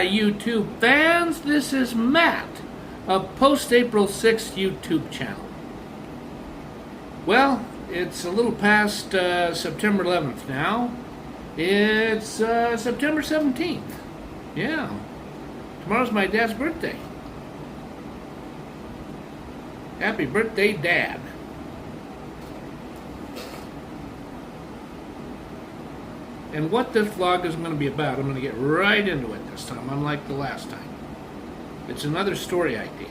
my YouTube fans. This is Matt of Post-April 6th YouTube channel. Well, it's a little past September 11th now. It's September 17th. Yeah. Tomorrow's my dad's birthday. Happy birthday, Dad. And what this vlog is going to be about, I'm going to get right into it this time, unlike the last time. It's another story idea.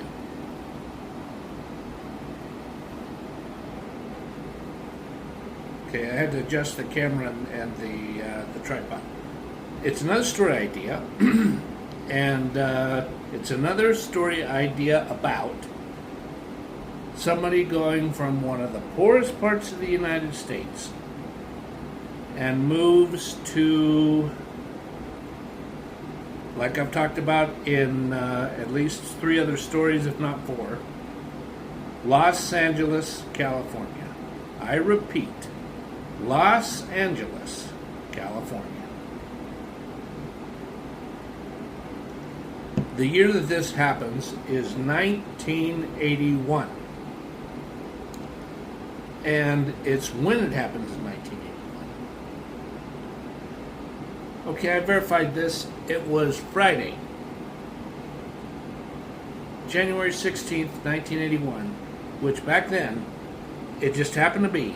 Okay, I had to adjust the camera and the tripod. It's another story idea, and it's another story idea about somebody going from one of the poorest parts of the United States and moves to, like I've talked about in at least 3 other stories, if not 4, Los Angeles, California. I repeat, Los Angeles, California. The year that this happens is 1981. And it's when it happens in 1981. Okay, I verified this. It was Friday, January 16th, 1981, which back then, it just happened to be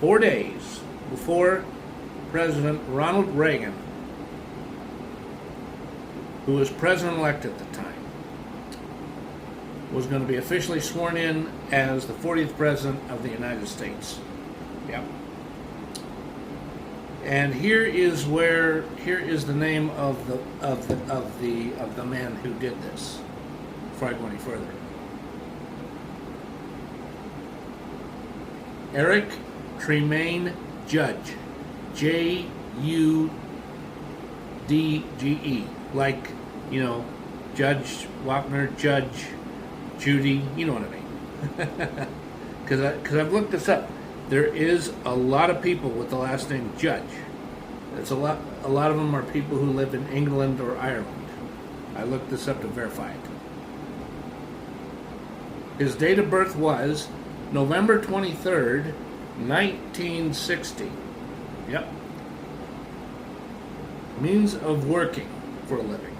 4 days before President Ronald Reagan, who was president-elect at the time, was going to be officially sworn in as the 40th president of the United States. Yep. And here is the name of the man who did this. Before I go any further, Eric Tremain Judge, Judge, like, you know, Judge Wapner, Judge Judy, you know what I mean. Because I've looked this up. There is a lot of people with the last name Judge. It's a lot of them are people who live in England or Ireland. I looked this up to verify it. His date of birth was November 23rd, 1960. Yep. Means of working for a living.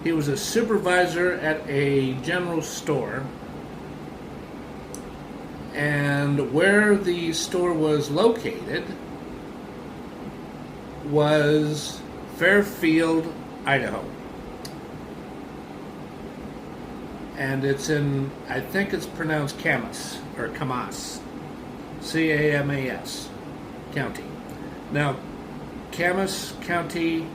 He was a supervisor at a general store. And where the store was located was Fairfield, Idaho. And it's in, I think it's pronounced Camas, or Camas, C-A-M-A-S, County. Now, Camas County,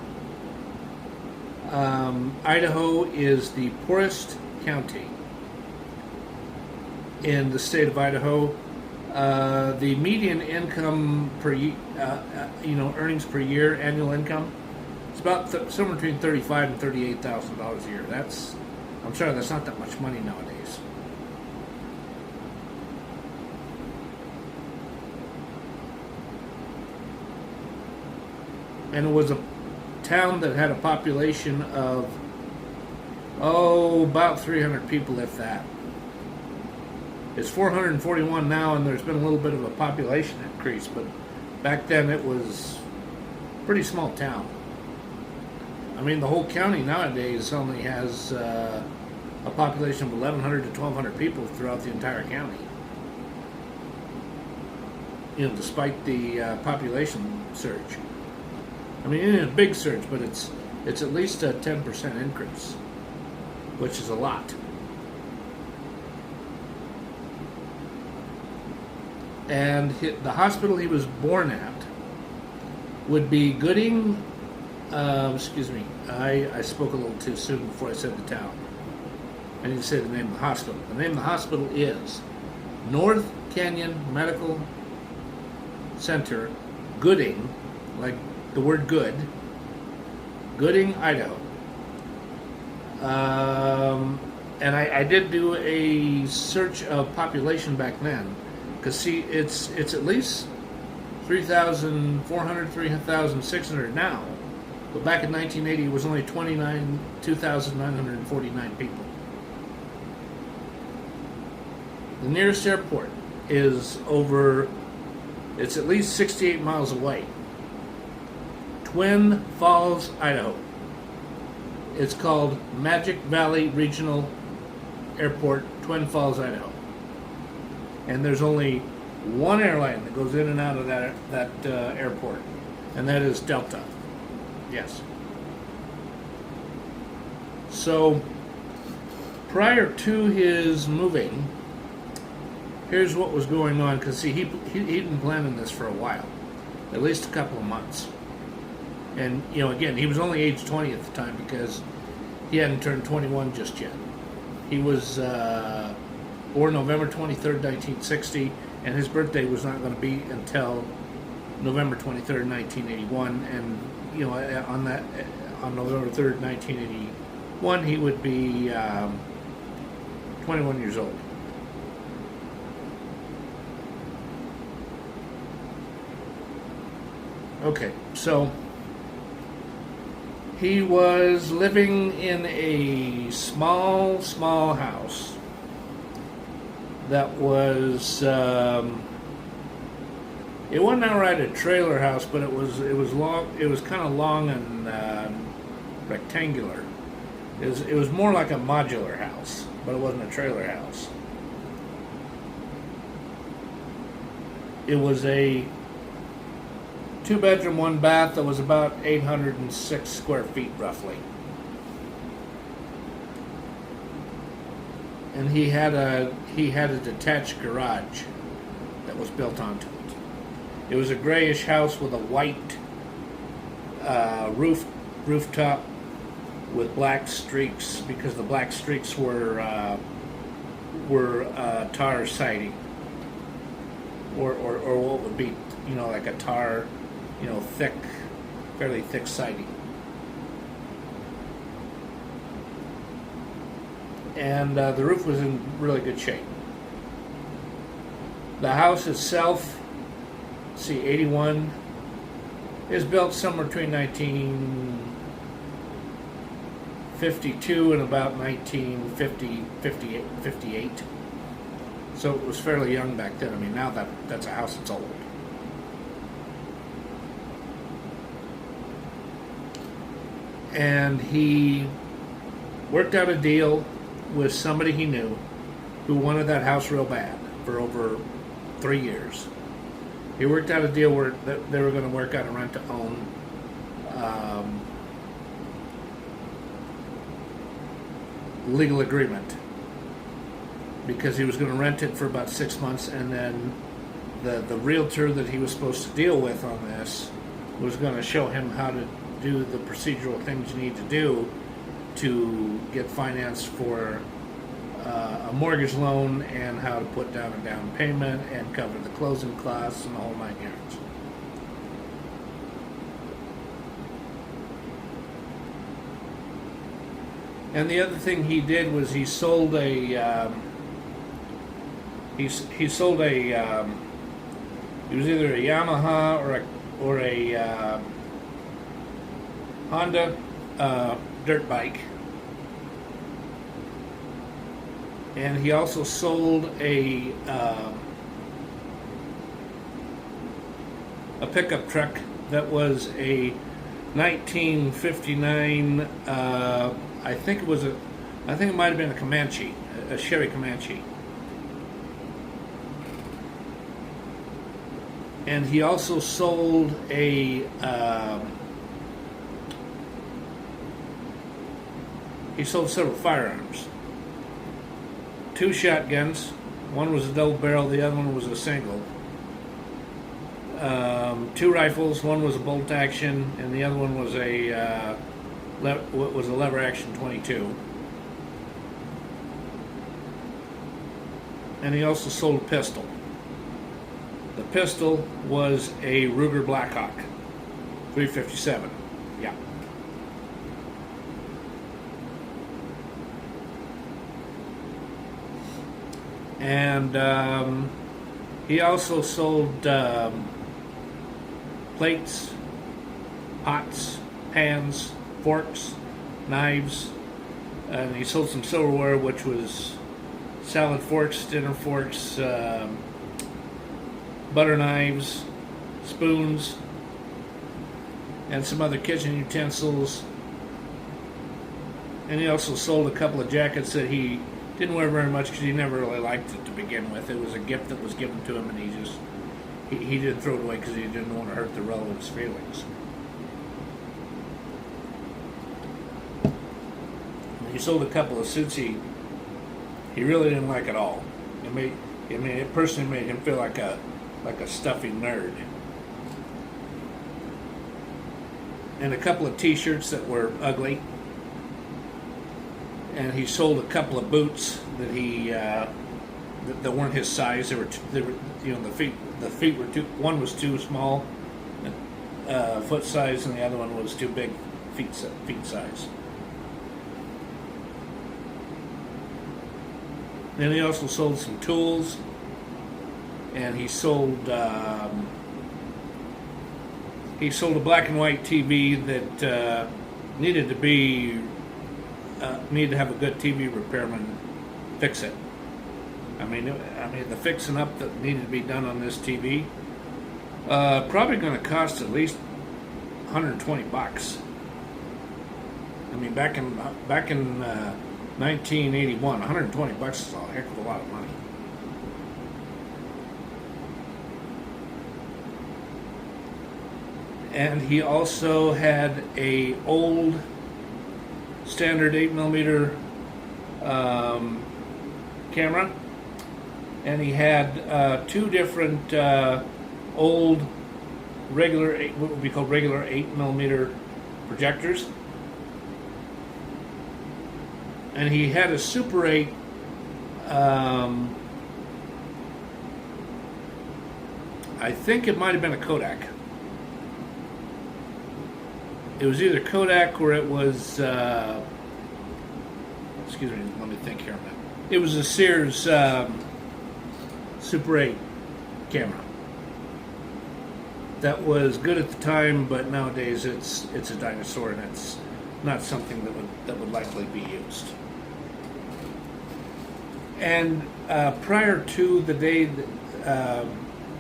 Idaho is the poorest county in the state of Idaho. The median income per earnings per year, annual income, it's about somewhere between $35,000 and $38,000 a year. I'm sorry, that's not that much money nowadays. And it was a town that had a population of, about 300 people, if that. It's 441 now, and there's been a little bit of a population increase, but back then it was a pretty small town. I mean, the whole county nowadays only has a population of 1,100 to 1,200 people throughout the entire county. You know, despite the population surge. I mean, it is a big surge, but it's at least a 10% increase, which is a lot. And the hospital he was born at would be Gooding, excuse me, I spoke a little too soon before I said the town. I need to say the name of the hospital. The name of the hospital is North Canyon Medical Center, Gooding, like the word good, Gooding, Idaho. And I did do a search of population back then, because see, it's at least 3,400, 3,600 now, But back in 1980, it was only 2,949 people. The nearest airport is it's at least 68 miles away. Twin Falls, Idaho. It's called Magic Valley Regional Airport, Twin Falls, Idaho. And there's only one airline that goes in and out of that airport, and that is Delta. Yes. So, prior to his moving, here's what was going on, because see, he'd been planning this for a while, at least a couple of months. And, you know, again, he was only age 20 at the time because he hadn't turned 21 just yet. He was born November 23rd, 1960, and his birthday was not going to be until November 23rd, 1981. And, you know, on November 3rd, 1981, he would be 21 years old. Okay, so he was living in a small house that was it wasn't outright a trailer house, but it was long. It was kind of long and rectangular. It was more like a modular house, but it wasn't a trailer house. It was a 2-bedroom, 1-bath that was about 806 square feet, roughly. And he had a detached garage that was built onto it. It was a grayish house with a white rooftop with black streaks, because the black streaks were tar siding, or what would be, you know, like a tar, you know, fairly thick siding. And the roof was in really good shape. The house itself, see, 81, is built somewhere between 1952 and about 1958. So it was fairly young back then. I mean, now that's a house that's old. And he worked out a deal with somebody he knew who wanted that house real bad for over 3 years. He worked out a deal where they were going to work out a rent-to-own legal agreement, because he was going to rent it for about 6 months, and then the realtor that he was supposed to deal with on this was going to show him how to do the procedural things you need to do to get finance for a mortgage loan, and how to put down a down payment and cover the closing costs and the whole 9 yards. And the other thing he did was he sold a he was either a Yamaha or a Honda dirt bike, and he also sold a pickup truck that was a 1959. I think it might have been a Comanche, a Chevy Comanche. And he also sold he sold several firearms. 2 shotguns. One was a double barrel, the other one was a single. 2 rifles. One was a bolt action, and the other one was a lever action 22. And he also sold a pistol. The pistol was a Ruger Blackhawk 357. Yeah. And he also sold plates, pots, pans, forks, knives, and he sold some silverware, which was salad forks, dinner forks, butter knives, spoons, and some other kitchen utensils. And he also sold a couple of jackets that he didn't wear very much because he never really liked it to begin with. It was a gift that was given to him, and he didn't throw it away because he didn't want to hurt the relatives' feelings. He sold a couple of suits he really didn't like at all. It personally made him feel like a stuffy nerd. And a couple of T-shirts that were ugly. And he sold a couple of boots that that weren't his size. They were the feet were too. One was too small, foot size, and the other one was too big, feet size. Then he also sold some tools, and he sold a black and white TV that needed to have a good TV repairman fix it. I mean, the fixing up that needed to be done on this TV probably going to cost at least $120. I mean, back in 1981, $120 is a heck of a lot of money. And he also had a old standard 8mm camera, and he had two different old regular what would be called regular 8mm projectors, and he had a Super 8 I think it might have been a Kodak. It was either Kodak or it was, excuse me, let me think here a minute. It was a Sears Super 8 camera. That was good at the time, but nowadays it's a dinosaur, and it's not something that would likely be used. And prior to the day,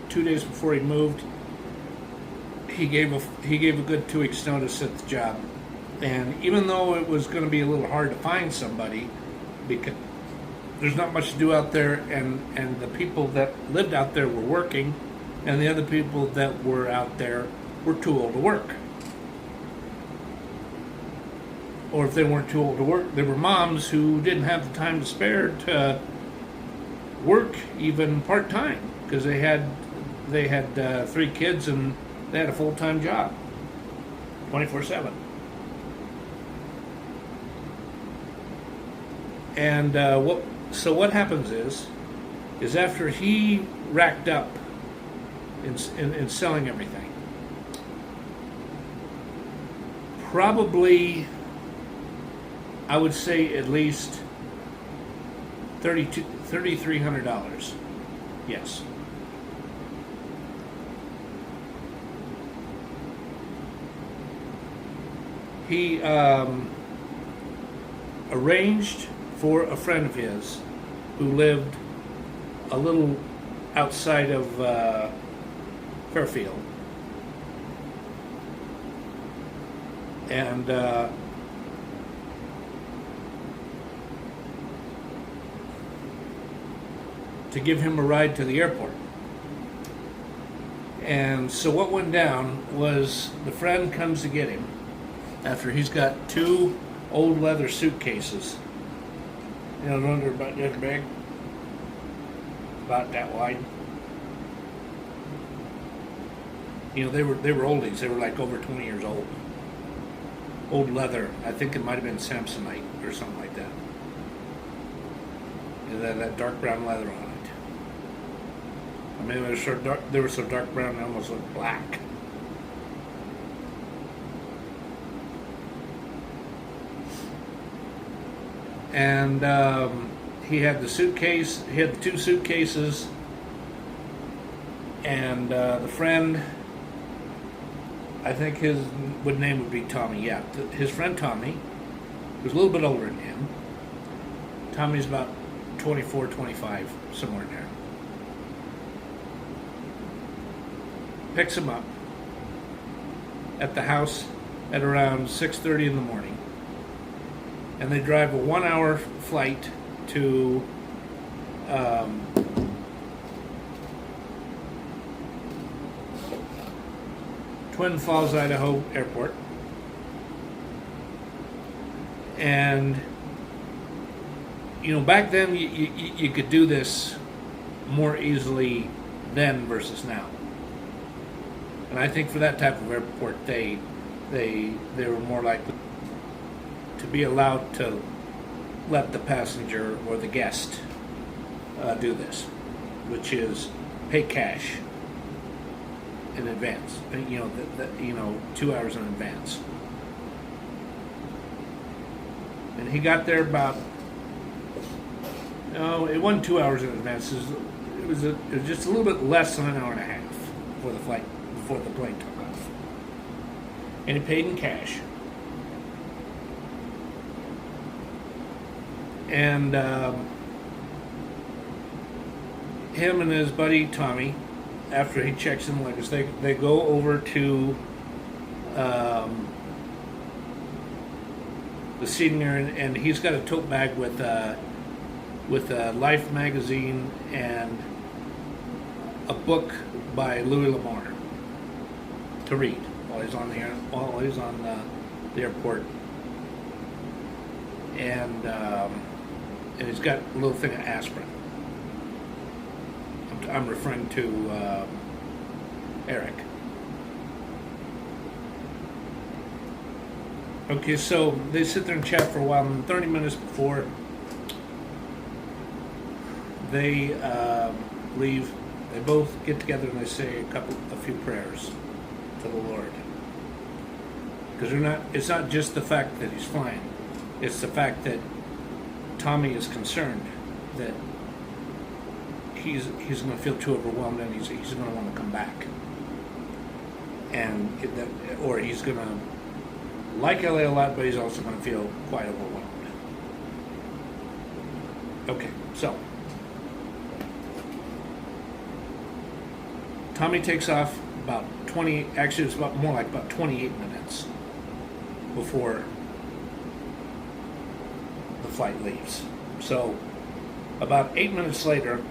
2 days before he moved, he gave a good 2 weeks notice at the job. And even though it was going to be a little hard to find somebody, because there's not much to do out there, and the people that lived out there were working, and the other people that were out there were too old to work. Or if they weren't too old to work, there were moms who didn't have the time to spare to work even part-time, because they had 3 kids and they had a full-time job, 24/7. And what happens is after he racked up in selling everything, probably I would say at least $3,300. Yes. He arranged for a friend of his who lived a little outside of Fairfield, and to give him a ride to the airport. And so what went down was the friend comes to get him after he's got 2 old leather suitcases. You know, they're about this big, about that wide. You know, they were oldies. They were like over 20 years old. Old leather. I think it might have been Samsonite or something like that. You know, that dark brown leather on it. I mean, they were so dark brown they almost looked black. And he had the suitcase. He had the 2 suitcases, and the friend, I think his name would be Tommy. Yeah, his friend Tommy, who's a little bit older than him. Tommy's about 24, 25, somewhere in there. Picks him up at the house at around 6:30 in the morning, and they drive a 1-hour flight to Twin Falls, Idaho airport. And back then you could do this more easily then versus now. And I think for that type of airport, they were more likely to be allowed to let the passenger or the guest do this, which is pay cash in advance. 2 hours in advance. And he got there about it wasn't 2 hours in advance. It was just a little bit less than an hour and a half before the plane took off. And he paid in cash. And him and his buddy Tommy, after he checks in the luggage, they go over to the seating area, and he's got a tote bag with a Life magazine and a book by Louis L'Amour to read while he's on the airport, and he's got a little thing of aspirin. I'm referring to Eric. Okay, so they sit there and chat for a while, and 30 minutes before they leave, they both get together and they say a few prayers to the Lord. Because it's not just the fact that he's flying, it's the fact that Tommy is concerned that he's going to feel too overwhelmed, and he's going to want to come back, or he's going to like LA a lot, but he's also going to feel quite overwhelmed. Okay, so Tommy takes off about 20. Actually, it's more like about 28 minutes before the flight leaves. So about 8 minutes later,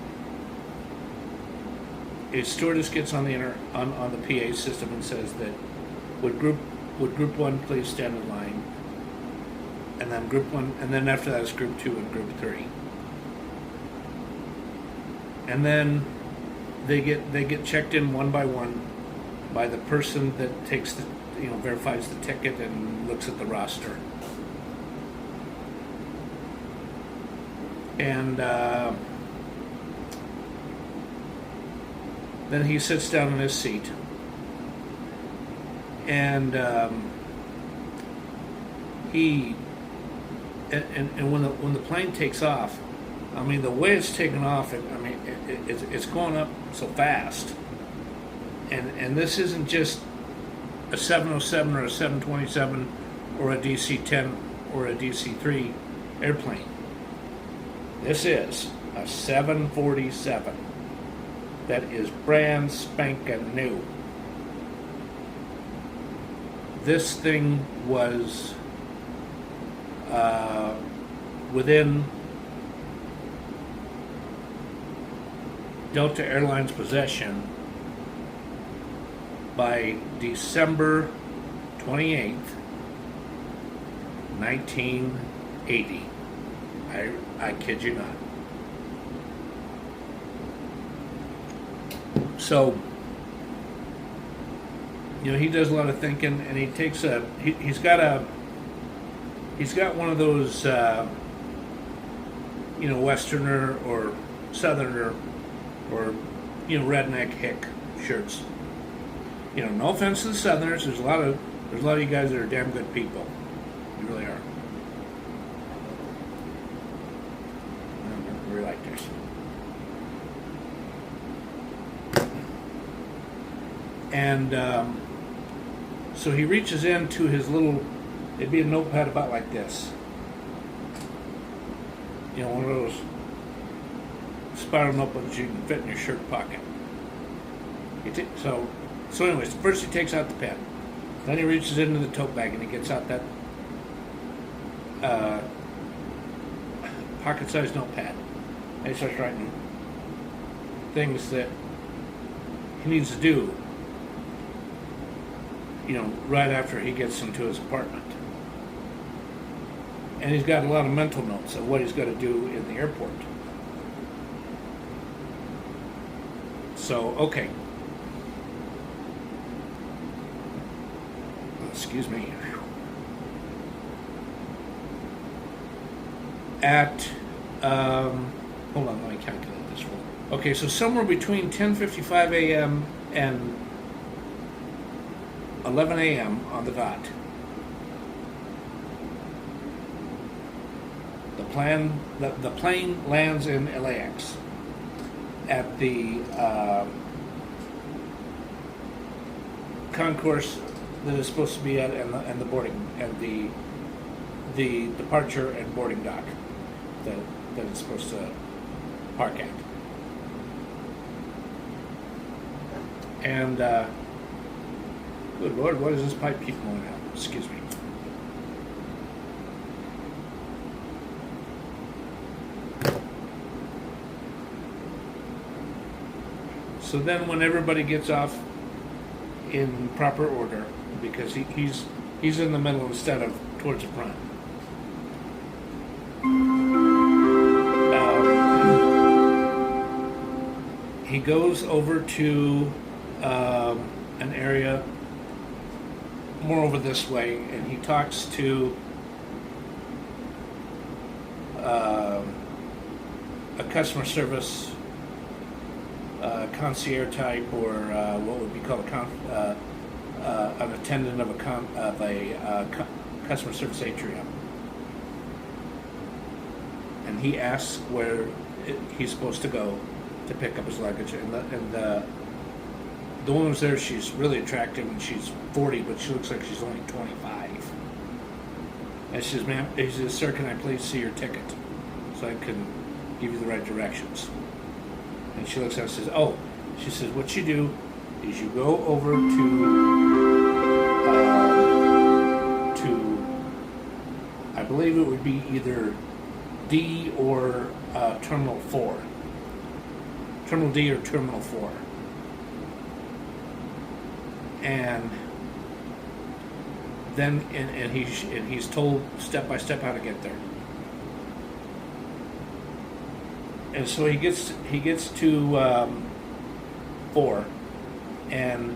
a stewardess gets on the on the PA system and says that would group 1 please stand in line, and then group 1, and then after that is group 2 and group 3, and then they get checked in one by one by the person that takes the verifies the ticket and looks at the roster, and then he sits down in his seat, and when the plane takes off, I mean, the way it's taken off, it's going up so fast, and this isn't just a 707 or a 727 or a DC-10 or a DC-3 airplane. This is a 747 that is brand spanking new. This thing was within Delta Airlines possession by December 28th, 1980. I kid you not. So, he does a lot of thinking, and he takes he's got one of those Westerner or Southerner or redneck hick shirts. No offense to the Southerners, there's a lot of you guys that are damn good people. You really are. Really like this. And So he reaches into his little, it'd be a notepad about like this. You know, one of those spiral notebooks you can fit in your shirt pocket. So anyways, first he takes out the pen. Then he reaches into the tote bag and he gets out that pocket-sized notepad. And he starts writing things that he needs to do, you know, right after he gets into his apartment. And he's got a lot of mental notes of what he's got to do in the airport. So, okay. Excuse me. At, hold on, let me calculate this one. Okay, so somewhere between 10:55 a.m. and 11 a.m. on the dot, the plane lands in LAX at the concourse that is supposed to be at, and the boarding, and the departure and boarding dock that it's supposed to park at. And good Lord, what does this pipe keep blowing out? Excuse me. So then when everybody gets off in proper order, because he's in the middle instead of towards the front. He goes over to an area more over this way, and he talks to a customer service concierge type, or what would be called an attendant of a customer service atrium, and he asks where he's supposed to go to pick up his luggage, and the woman was there. She's really attractive, and she's 40, but she looks like she's only 25. And she says, "Ma'am," he says, "Sir, can I please see your ticket so I can give you the right directions?" And she looks at us and says, "Oh," she says, "what you do is you go over to I believe it would be either D or Terminal 4. Terminal D or Terminal 4. And then and he's told step by step how to get there. And so he gets to 4, and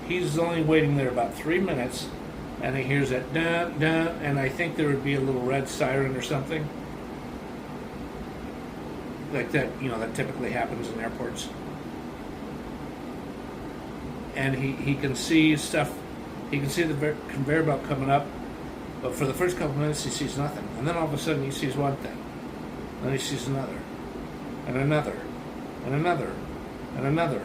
he's only waiting there about 3 minutes, and he hears that dun dun, and I think there would be a little red siren or something like that, you know, that typically happens in airports. And he can see stuff. He can see the conveyor belt coming up, but for the first couple minutes he sees nothing, and then all of a sudden he sees one thing, and then he sees another, and another, and another, and another,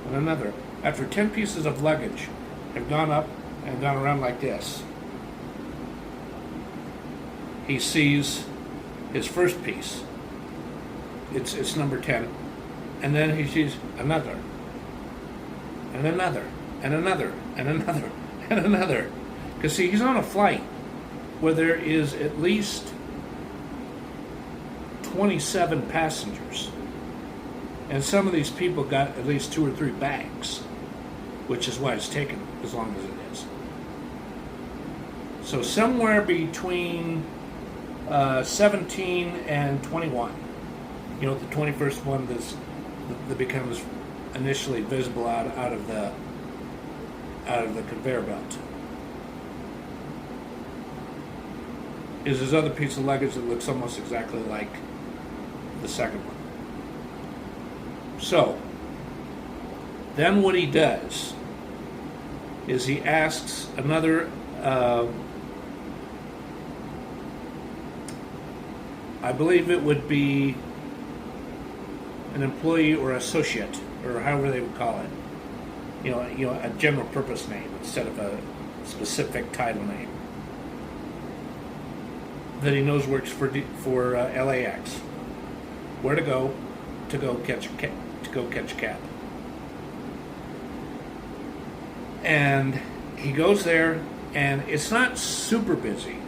and another. After 10 pieces of luggage have gone up and gone around like this, he sees his first piece. It's number 10, and then he sees another, and another, and another, and another, and another. Because see, he's on a flight where there is at least 27 passengers, and some of these people got at least 2 or 3 bags, which is why it's taken as long as it is. So somewhere between 17 and 21, you know, the 21st one that becomes initially visible out of the conveyor belt, is his other piece of luggage that looks almost exactly like the second one. So then what he does is he asks another I believe it would be an employee or associate, or however they would call it, you know, a general purpose name instead of specific title name that he knows works for LAX. Where to go catch a cab. And he goes there, and it's not super busy,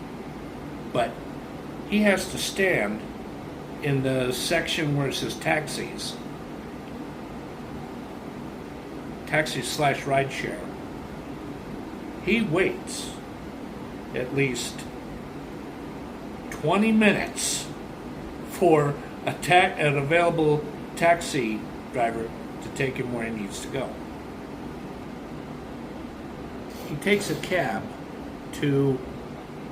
but he has to stand in the section where it says taxis / rideshare. He waits at least 20 minutes for an available taxi driver to take him where he needs to go. He takes a cab to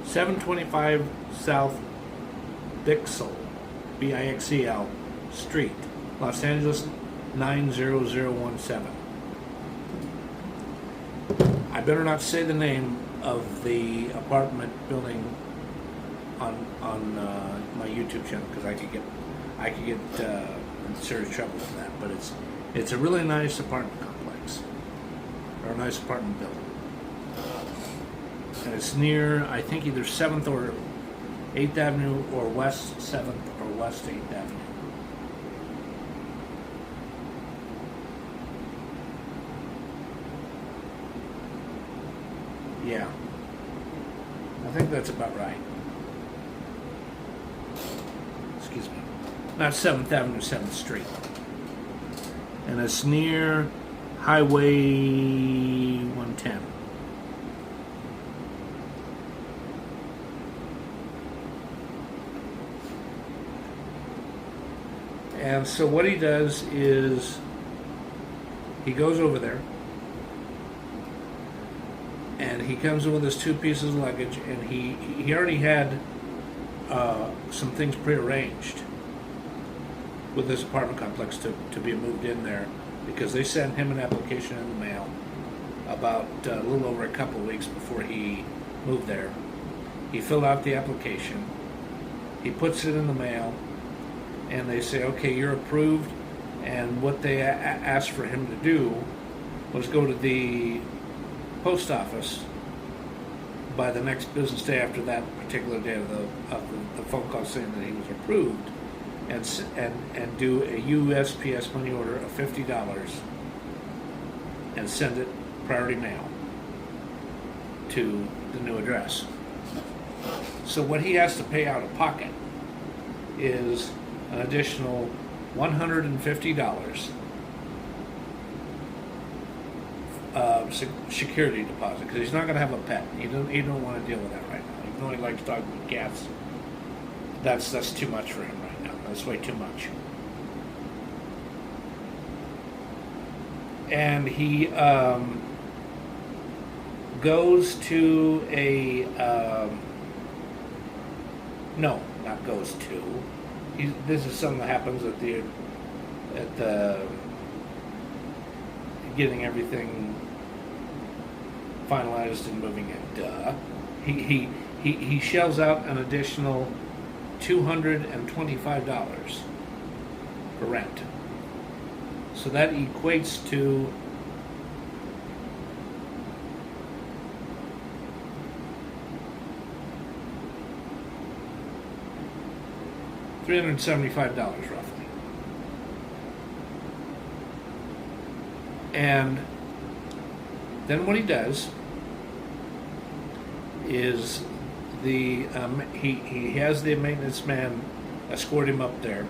725 South Bixel, Bixel Street, Los Angeles 90017. I better not say the name of the apartment building on my YouTube channel, because I could get in serious trouble with that. But it's a really nice apartment complex, or a nice apartment building, and it's near, I think, either 7th or 8th Avenue, or West 7th or West 8th Avenue. Yeah, I think that's about right. Excuse me. Not 7th Avenue, 7th Street. And it's near Highway 110. And so what he does is he goes over there, and he comes in with his 2 pieces of luggage, and he already had some things prearranged with this apartment complex to be moved in there, because they sent him an application in the mail about a little over a couple of weeks before he moved there. He filled out the application, he puts it in the mail, and they say, okay, you're approved. And what they asked for him to do was go to the post office by the next business day after that particular day of the phone call saying that he was approved, and do a USPS money order of $50 and send it priority mail to the new address. So what he has to pay out of pocket is an additional $150 security deposit, because he's not going to have a pet. He don't want to deal with that right now. Even though he likes dogs and cats, that's too much for him right now. That's way too much. And he goes to a no, not goes to. This is something that happens at the getting everything finalized and moving it. He shells out an additional $225 for rent. So that equates to $375 roughly. And then what he does is he has the maintenance man escort him up there,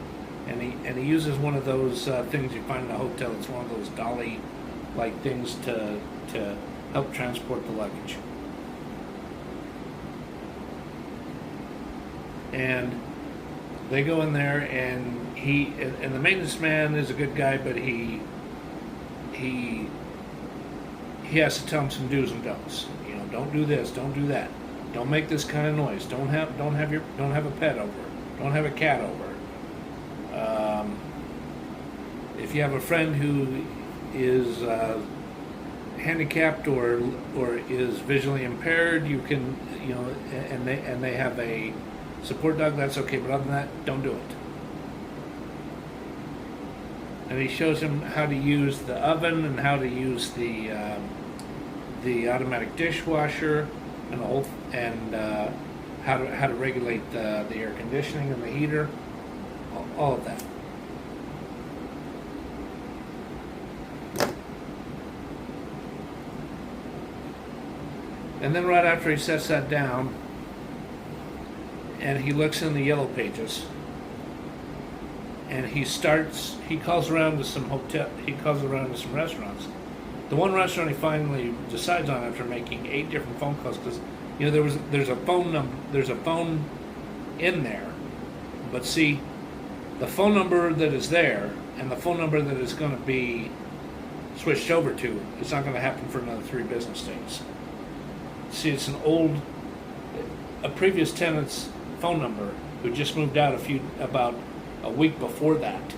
and he uses one of those things you find in a hotel. It's one of those dolly like things to help transport the luggage. And they go in there, and the maintenance man is a good guy, but he has to tell him some do's and don'ts. You know, don't do this, don't do that, don't make this kind of noise, don't have a pet over, don't have a cat over. If you have a friend who is handicapped or is visually impaired, you can, you know, and they have a support dog, that's okay, but other than that, don't do it. And he shows him how to use the oven and how to use the the automatic dishwasher, and how to regulate the air conditioning and the heater, all of that. And then right after he sets that down, and he looks in the yellow pages, and he calls around to some restaurants. The one restaurant he finally decides on after making 8 different phone calls, because there's a phone in there, but see, the phone number that is there and the phone number that is going to be switched over to, it's not going to happen for another 3 business days. See, it's a previous tenant's phone number who just moved out about a week before that.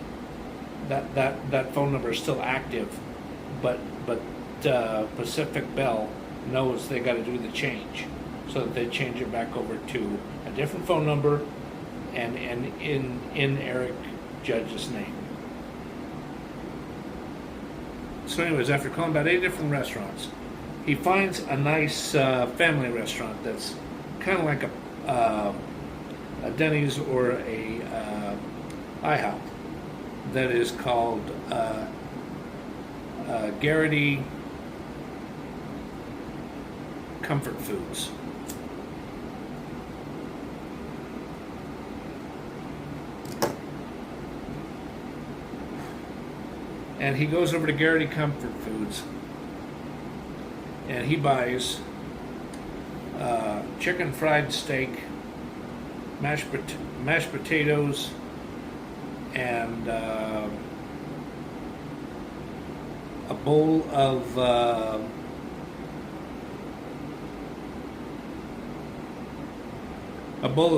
That phone number is still active, but Pacific Bell knows they got to do the change, so that they change it back over to a different phone number and in Eric Judge's name. So anyways, after calling about 8 different restaurants, he finds a nice family restaurant that's kind of like a Denny's or a IHOP that is called Garrity Comfort Foods. And he goes over to Garrity Comfort Foods, and he buys chicken fried steak, mashed potatoes, and a bowl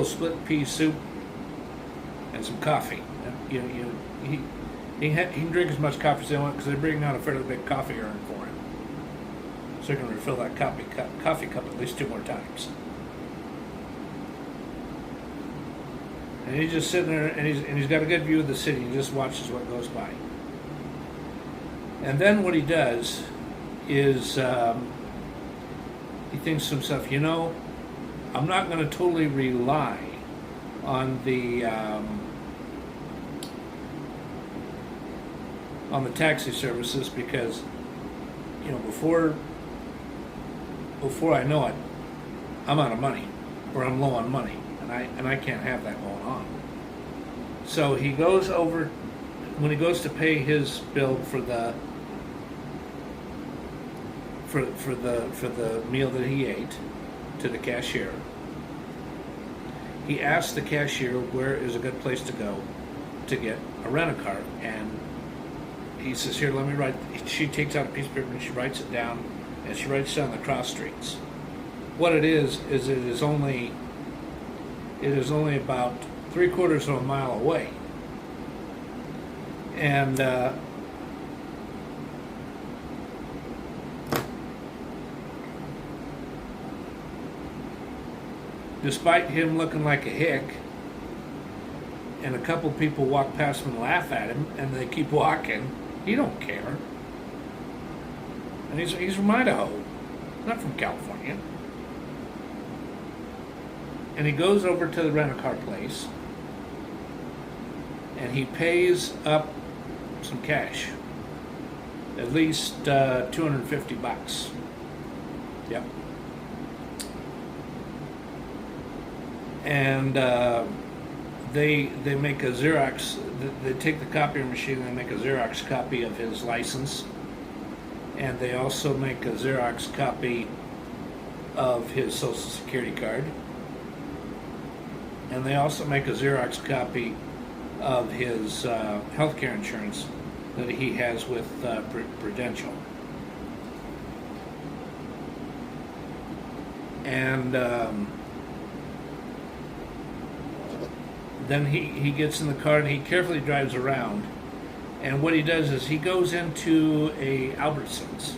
split pea soup, and some coffee. He can drink as much coffee as they want, because they bring out a fairly big coffee urn for him, so he can refill that coffee cup at least 2 more times. And he's just sitting there, and he's got a good view of the city. He just watches what goes by. And then what he does is he thinks to himself, I'm not going to totally rely on the taxi services, because before I know it, I'm out of money, or I'm low on money, and I can't have that going on. So he goes over, when he goes to pay his bill for the meal that he ate, to the cashier, he asks the cashier where is a good place to go to get a rent-a-car, and he says, here, let me write. She takes out a piece of paper and she writes it down, and she writes down the cross streets. What it is it is only about 3/4 of a mile away, and despite him looking like a hick, and a couple people walk past him and laugh at him, and they keep walking, he don't care. And he's from Idaho, not from California. And he goes over to the rent-a-car place, and he pays up some cash, at least $250. Yep. And they make a Xerox. They take the copier machine and they make a Xerox copy of his license, and they also make a Xerox copy of his Social Security card, and they also make a Xerox copy of his health care insurance that he has with Prudential. And then he gets in the car and he carefully drives around, and what he does is he goes into a Albertsons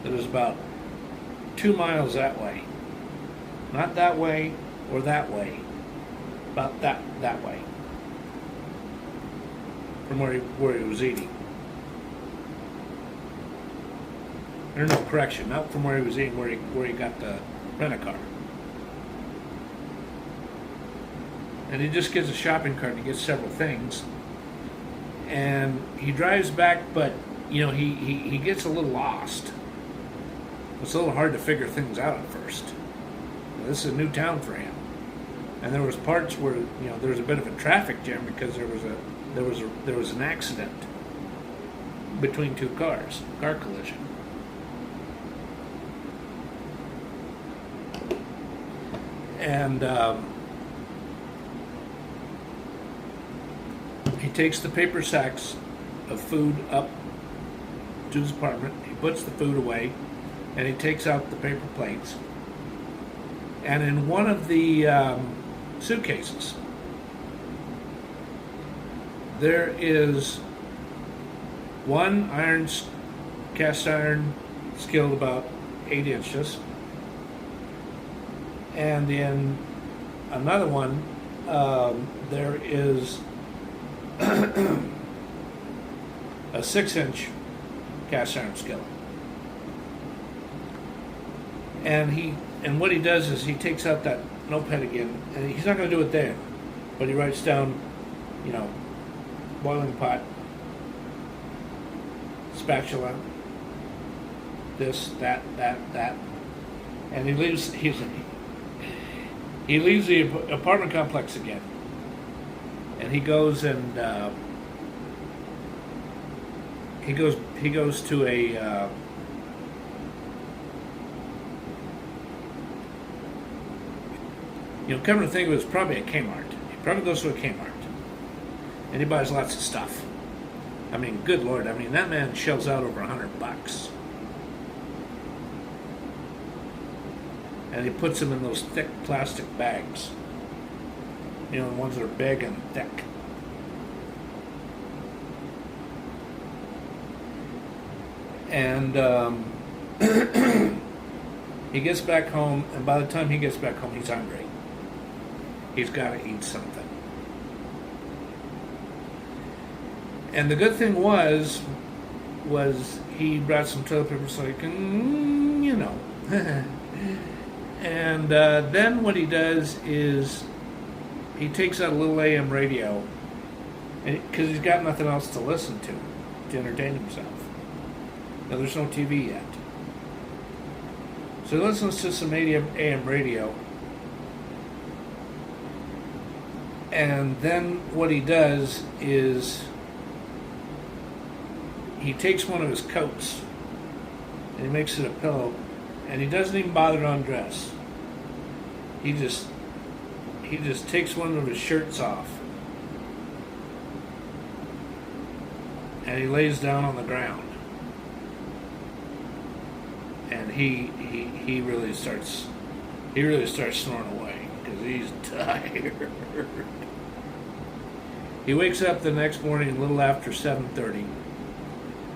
that is about 2 miles that way, not that way or that way, about that way from where he was eating. or no, correction, not from where he was eating, where he got the rent-a-car. And he just gets a shopping cart and he gets several things. And he drives back, but you know, he gets a little lost. It's a little hard to figure things out at first. This is a new town for him. And there was parts where, you know, there was a bit of a traffic jam because there was an accident between two cars, car collision. And he takes the paper sacks of food up to his apartment. He puts the food away, and he takes out the paper plates. And in one of the suitcases, there is one cast iron skillet about 8 inches, and in another one there is a 6-inch cast iron skillet. And what he does is he takes out that notepad again, and he's not going to do it there, but he writes down, you know, boiling pot, spatula, this, that, and he leaves the apartment complex again, and he goes and he goes to a you know, come to think of it, it's probably a Kmart. He probably goes to a Kmart, and he buys lots of stuff. I mean, good Lord, I mean, that man shells out over $100. And he puts them in those thick plastic bags. You know, the ones that are big and thick. And he gets back home, and by the time he gets back home, he's hungry. He's got to eat something. And the good thing was he brought some toilet paper so he can, you know. And then what he does is he takes out a little AM radio, because he's got nothing else to listen to entertain himself. Now, there's no TV yet. So he listens to some AM radio. And then what he does is he takes one of his coats and he makes it a pillow, and he doesn't even bother to undress. He just takes one of his shirts off and he lays down on the ground, and he really starts snoring away because he's tired. He wakes up the next morning a little after 7:30.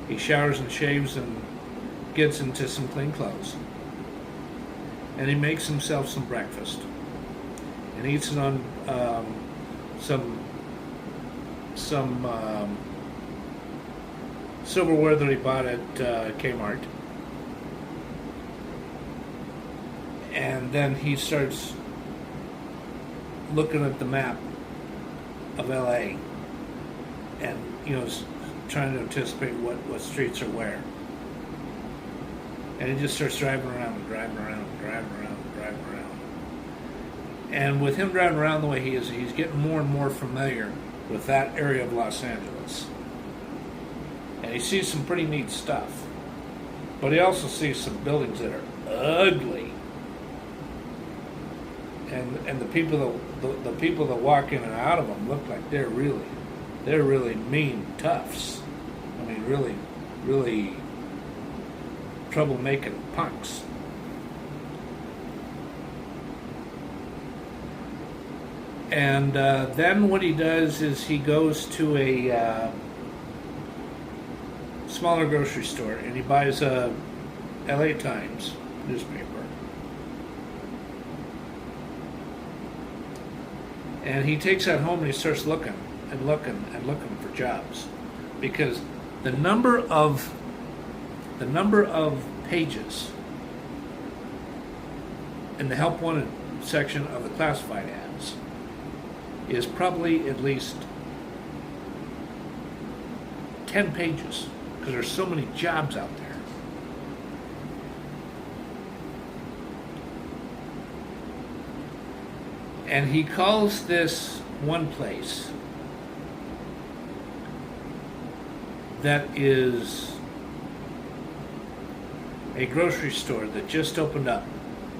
He showers and shaves and gets into some clean clothes. And he makes himself some breakfast. And eats it on some silverware that he bought at Kmart. And then he starts looking at the map of LA, and you know, trying to anticipate what streets are where. And he just starts driving around. And with him driving around the way he is, he's getting more and more familiar with that area of Los Angeles. And he sees some pretty neat stuff. But he also sees some buildings that are ugly. And the people that walk in and out of them look like they're really mean toughs. I mean, really troublemaking punks. And then what he does is he goes to a smaller grocery store and he buys a LA Times newspaper. And he takes that home and he starts looking for jobs, because the number of pages in the help wanted section of the classified ads is probably at least 10 pages because there's so many jobs out there. And he calls this one place that is a grocery store that just opened up.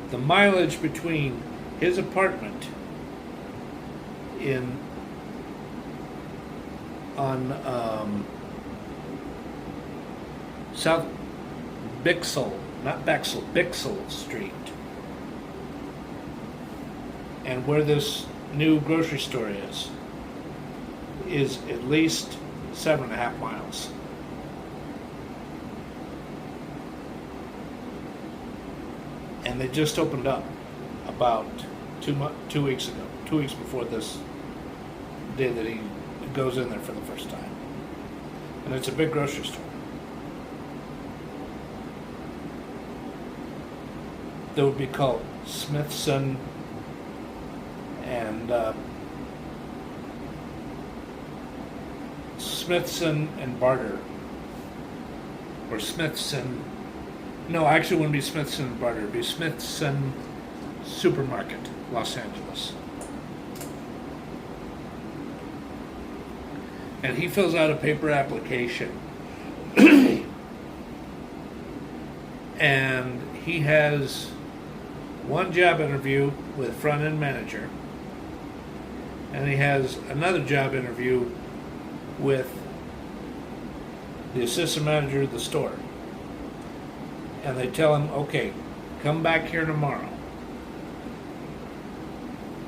The mileage between his apartment on South Bixel, not Bexel, Bixel Street, and where this new grocery store is at least 7.5 miles. And they just opened up about 2 weeks ago, 2 weeks before this day that he goes in there for the first time. And it's a big grocery store. That would be called Smithson and Smithson and Barter, or Smithson. No, actually, it wouldn't be Smithson and Barter. It'd be Smithson Supermarket, Los Angeles. And he fills out a paper application, and he has one job interview with front-end manager, and he has another job interview with the assistant manager of the store. And they tell him, okay, come back here tomorrow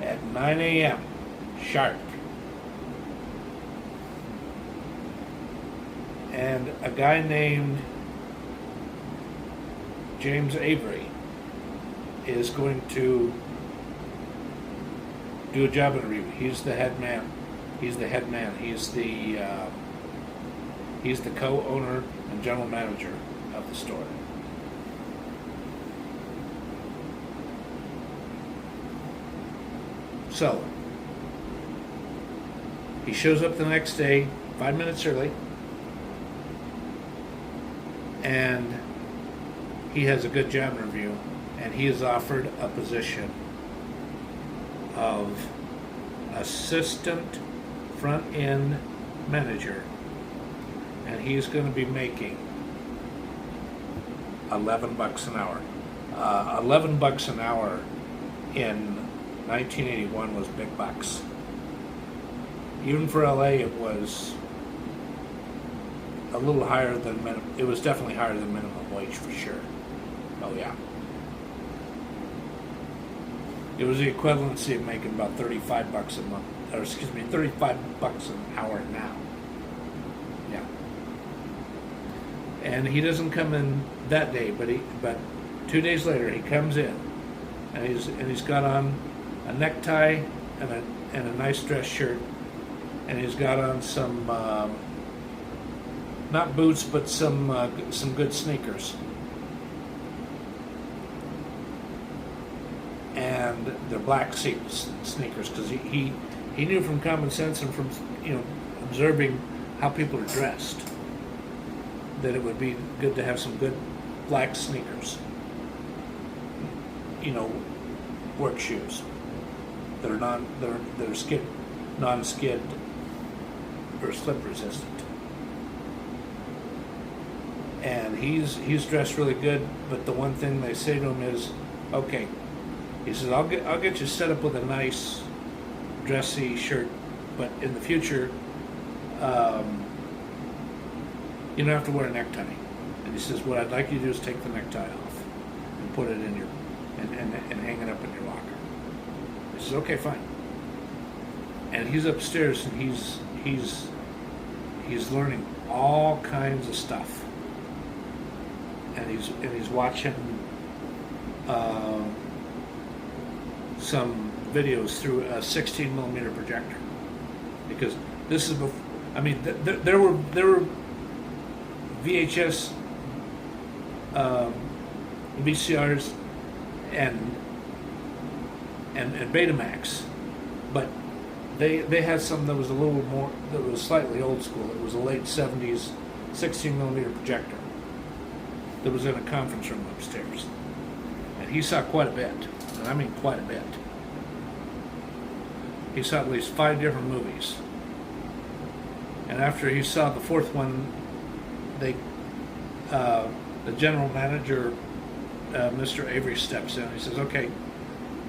at 9 a.m. sharp. And a guy named James Avery is going to do a job interview. He's the head man. He's the head man. He's the co-owner and general manager of the store. So he shows up the next day, 5 minutes early, and he has a good job interview, and he is offered a position of assistant front-end manager, and he's going to be making $11 an hour. $11 an hour in 1981 was big bucks. Even for LA, it was a little higher than it was definitely higher than minimum wage for sure. Oh yeah. It was the equivalency of making about $35 a month, or excuse me, $35 an hour now. Yeah. And he doesn't come in that day, but 2 days later he comes in, and he's got on a necktie and a nice dress shirt, and he's got on some not boots, but some good sneakers, and they're black sneakers because he knew from common sense and from observing how people are dressed that it would be good to have some good black sneakers, work shoes that are non-skid or slip resistant. And he's dressed really good, but the one thing they say to him is, okay, he says, I'll get you set up with a nice dressy shirt, but in the future you don't have to wear a necktie. And he says, what I'd like you to do is take the necktie off and put it in your and hang it up in your locker. He says, okay, fine. And he's upstairs, and he's learning all kinds of stuff, and he's watching some videos through a 16 millimeter projector, because this is before. I mean, there were VHS VCRs and Betamax, but they had something that was a little more, that was slightly old school. It was a late 70s 16 millimeter projector that was in a conference room upstairs, and he saw quite a bit, and I mean quite a bit. He saw at least 5 different movies, and after he saw the 4th one, the general manager, Mr. Avery, steps in. He says, "Okay,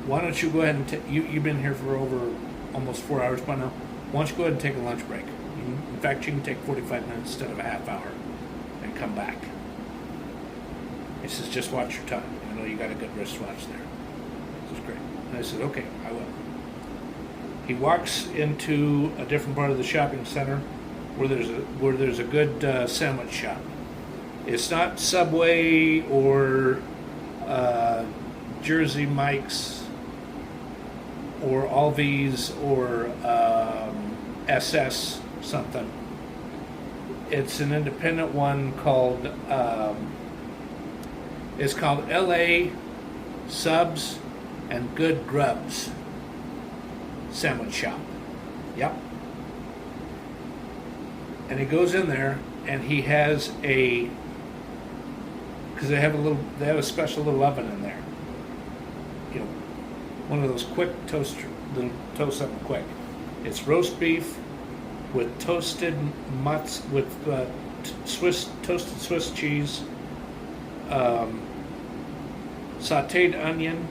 why don't you go ahead and you've been here for over almost 4 hours by now. Why don't you go ahead and take a lunch break? In fact, you can take 45 minutes instead of a half hour and come back." He says, "Just watch your time. I know you got a good wristwatch there." This is great. And I said, "Okay, I will." He walks into a different part of the shopping center where there's a good sandwich shop. It's not Subway or Jersey Mike's or Alvy's or SS something. It's an independent one called it's called LA Subs and Good Grubs Sandwich Shop. Yep. And he goes in there and he has because they have a special little oven in there. You know, one of those quick toast something quick. It's roast beef with toasted mutts with toasted Swiss cheese, sautéed onion,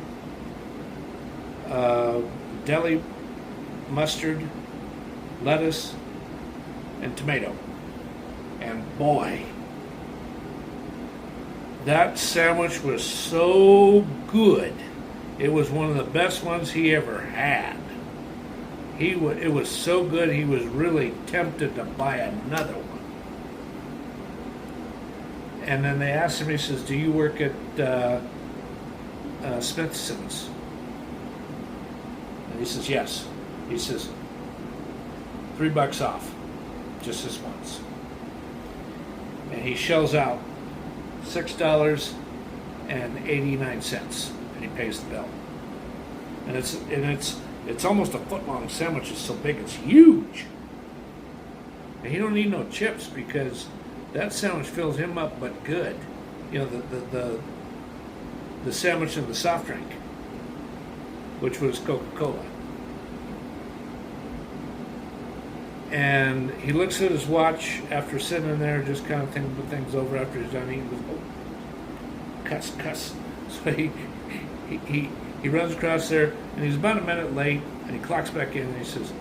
deli mustard, lettuce, and tomato. And boy, that sandwich was so good. It was one of the best ones he ever had. It was so good he was really tempted to buy another one. And then they asked him, he says, "Do you work at Smithson's?" And he says, "Yes." He says, $3 off, just this once. And he shells out $6.89, and he pays the bill. And it's almost a foot long sandwich. It's so big, it's huge. And he don't need no chips because that sandwich fills him up, but good. You know, the sandwich and the soft drink, which was Coca-Cola. And he looks at his watch after sitting in there, just kind of thinking things over after he's done eating. He goes, "Oh, cuss." So he runs across there, and he's about a minute late, and he clocks back in, and he says,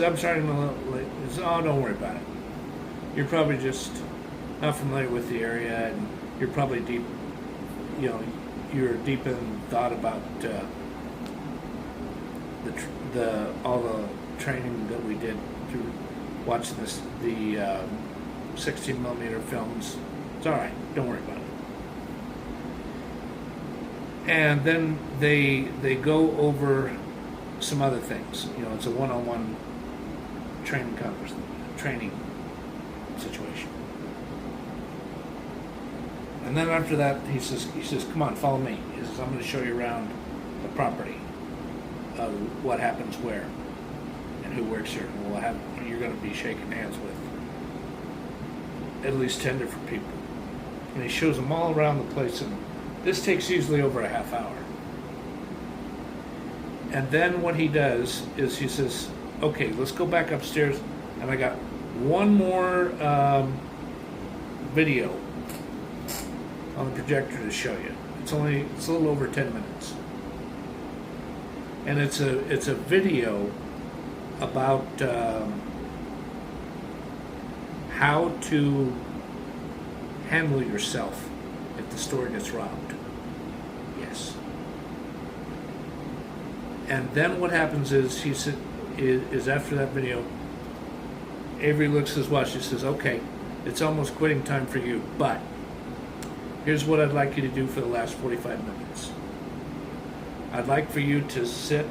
"I'm sorry I'm a little late." He says, "Oh, don't worry about it. You're probably just not familiar with the area, and you're probably deep, you know, you're deep in thought about all the training that we did through watching the 16 millimeter films. It's all right. Don't worry about it." And then they go over some other things. You know, it's a one-on-one training situation. And then after that, he says, "Come on, follow me." He says, "I'm going to show you around the property, what happens where, and who works here. And you're going to be shaking hands with at least 10 different people." And he shows them all around the place, and this takes usually over a half hour. And then what he does is he says, "Okay, let's go back upstairs, and I got one more video on the projector to show you. It's a little over 10 minutes, and it's a video about how to handle yourself if the store gets robbed." Yes. And then what happens is is after that video, Avery looks at his watch. He says, "Okay, it's almost quitting time for you, but here's what I'd like you to do for the last 45 minutes. I'd like for you to sit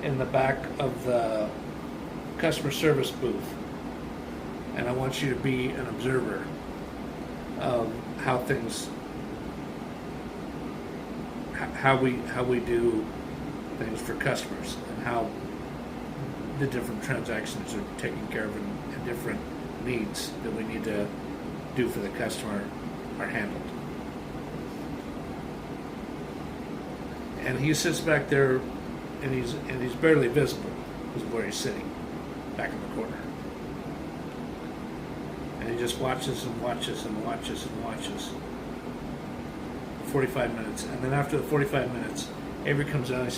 in the back of the customer service booth, and I want you to be an observer of how things how we do things for customers, and how the different transactions are taken care of, and different needs that we need to do for the customer are handled. And he sits back there, and he's barely visible because of where he's sitting, back in the corner. And he just watches and watches and watches and watches. 45 minutes, and then after the 45 minutes, Avery comes out and he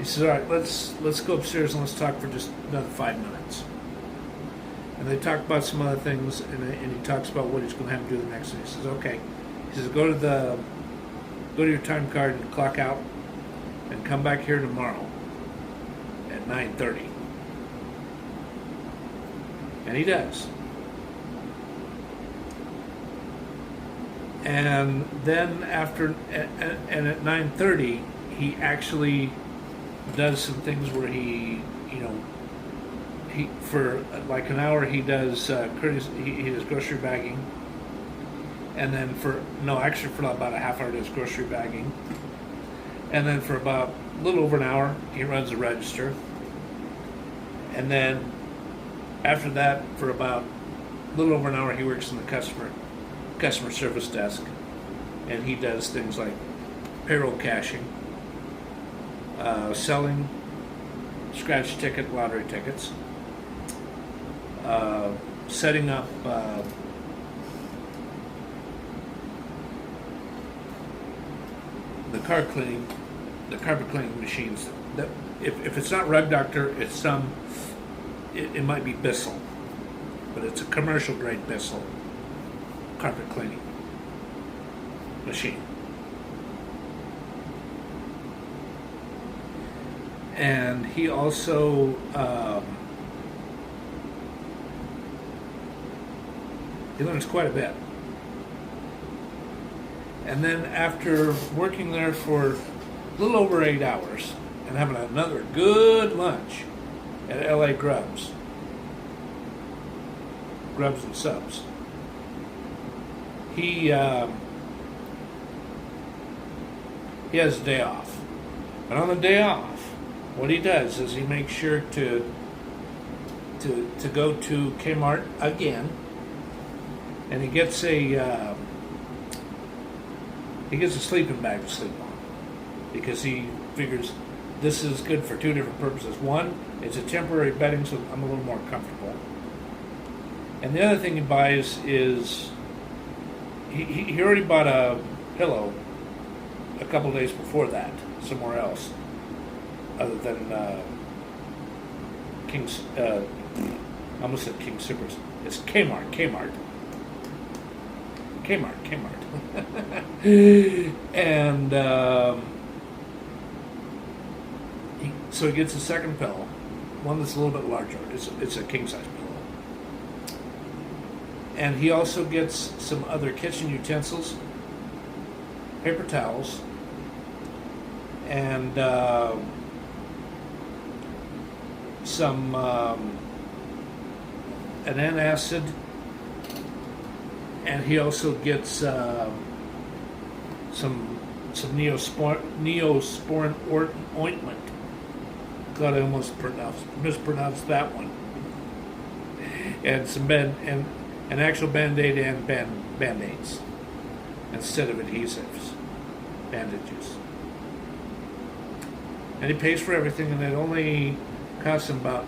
says, all right, let's go upstairs and let's talk for just another 5 minutes. And they talk about some other things, and he talks about what he's going to have to do the next day. He says, okay. He says, go to your time card and clock out, and come back here tomorrow at 9:30. And he does. And then after, and at 9:30, he actually does some things where he for like an hour he does he does grocery bagging, and then for about a half hour does grocery bagging, and then for about a little over an hour he runs the register, and then after that for about a little over an hour he works in the customer service desk, and he does things like payroll cashing, selling scratch ticket lottery tickets, setting up the carpet cleaning machines. That if it's not Rug Doctor, it might be Bixel, but it's a commercial grade Bixel carpet cleaning machine. And he also he learns quite a bit. And then after working there for a little over 8 hours and having another good lunch at LA Grubs and Subs, he has a day off. But on the day off, what he does is he makes sure to go to Kmart again, and he gets a sleeping bag to sleep on, because he figures this is good for two different purposes. One, it's a temporary bedding, so I'm a little more comfortable. And the other thing he buys is he already bought a pillow a couple days before that somewhere else, other than King's. I almost said King Supers. It's Kmart. And so he gets a second pillow, one that's a little bit larger. It's a king size pillow. And he also gets some other kitchen utensils, paper towels, and some an antacid, and he also gets some Neosporin ointment. God, I almost mispronounced that one. And some an actual Band-Aid and Band-Aids instead of adhesives, bandages. And he pays for everything, and it only costs him about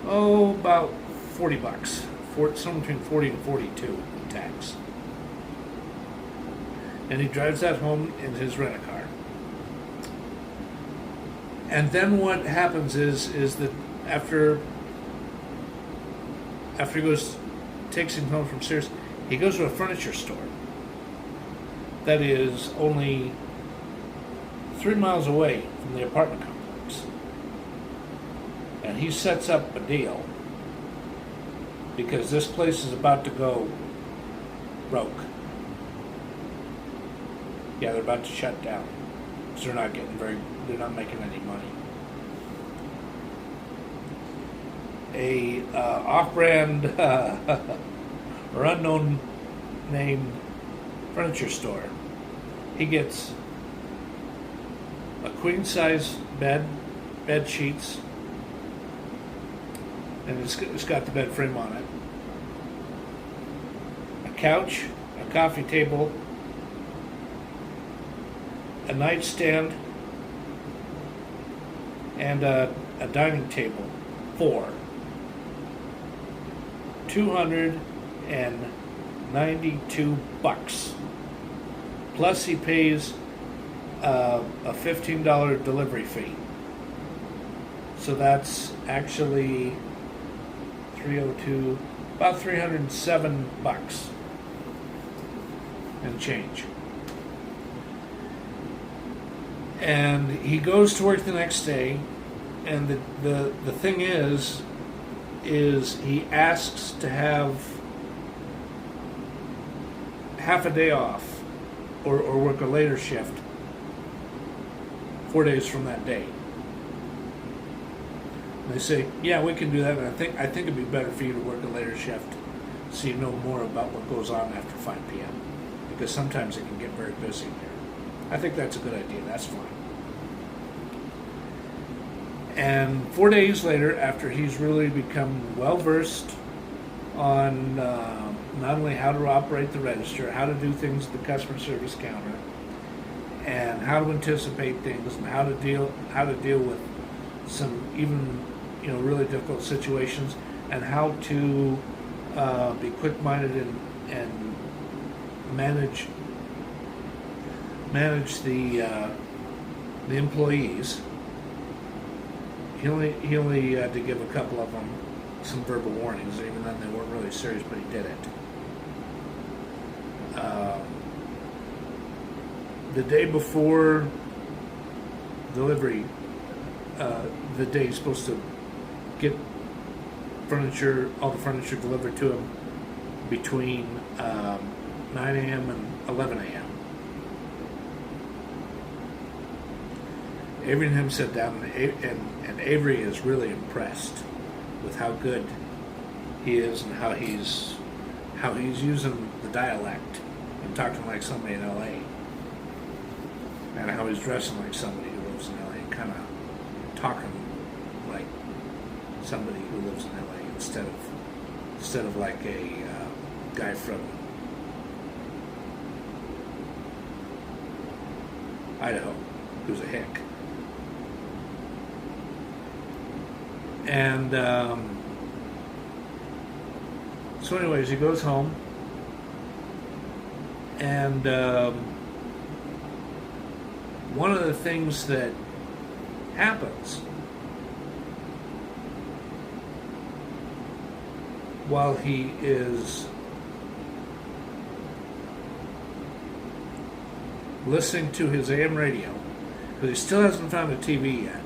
$40, somewhere between 40 and 42 in tax. And he drives that home in his rent-a-car. And then what happens is that after he takes him home from Sears, he goes to a furniture store that is only 3 miles away from the apartment complex. And he sets up a deal, because this place is about to go broke. Yeah, they're about to shut down, because they're not making any money. A off-brand or unknown name furniture store. He gets a queen size bed sheets, and it's got the bed frame on it. A couch, a coffee table, a nightstand, and a dining table for $292. Plus he pays a $15 delivery fee. So that's actually 302, about $307 and change. And he goes to work the next day, and the thing is he asks to have half a day off or work a later shift 4 days from that day. And they say, yeah, we can do that, and I think it'd be better for you to work a later shift so you know more about what goes on after 5 p.m. because sometimes it can get very busy there. I think that's a good idea. That's fine. And 4 days later, after he's really become well-versed on not only how to operate the register, how to do things at the customer service counter, and how to anticipate things, and how to deal with some even really difficult situations, and how to be quick-minded and manage the employees. He only had to give a couple of them some verbal warnings. Even then, they weren't really serious, but he did it. The day before delivery, the day he's supposed to get all the furniture delivered to him between 9 a.m. and 11 a.m. Avery and him sat down, and Avery is really impressed with how good he is and how he's using the dialect and talking like somebody in L.A. and how he's dressing like somebody who lives in L.A. and kind of talking like somebody who lives in L.A. instead of like a guy from Idaho who's a hick. And so anyways, he goes home, and one of the things that happens while he is listening to his AM radio, because he still hasn't found a TV yet,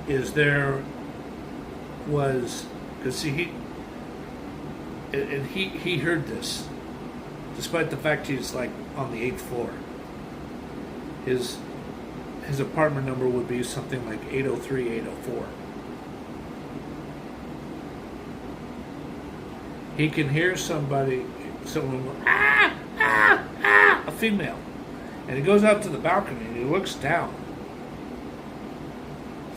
is there was, because he heard this, despite the fact he's like on the 8th floor. His apartment number would be something like 803, 804. He can hear someone go, ah, ah, ah, a female. And he goes out to the balcony and he looks down.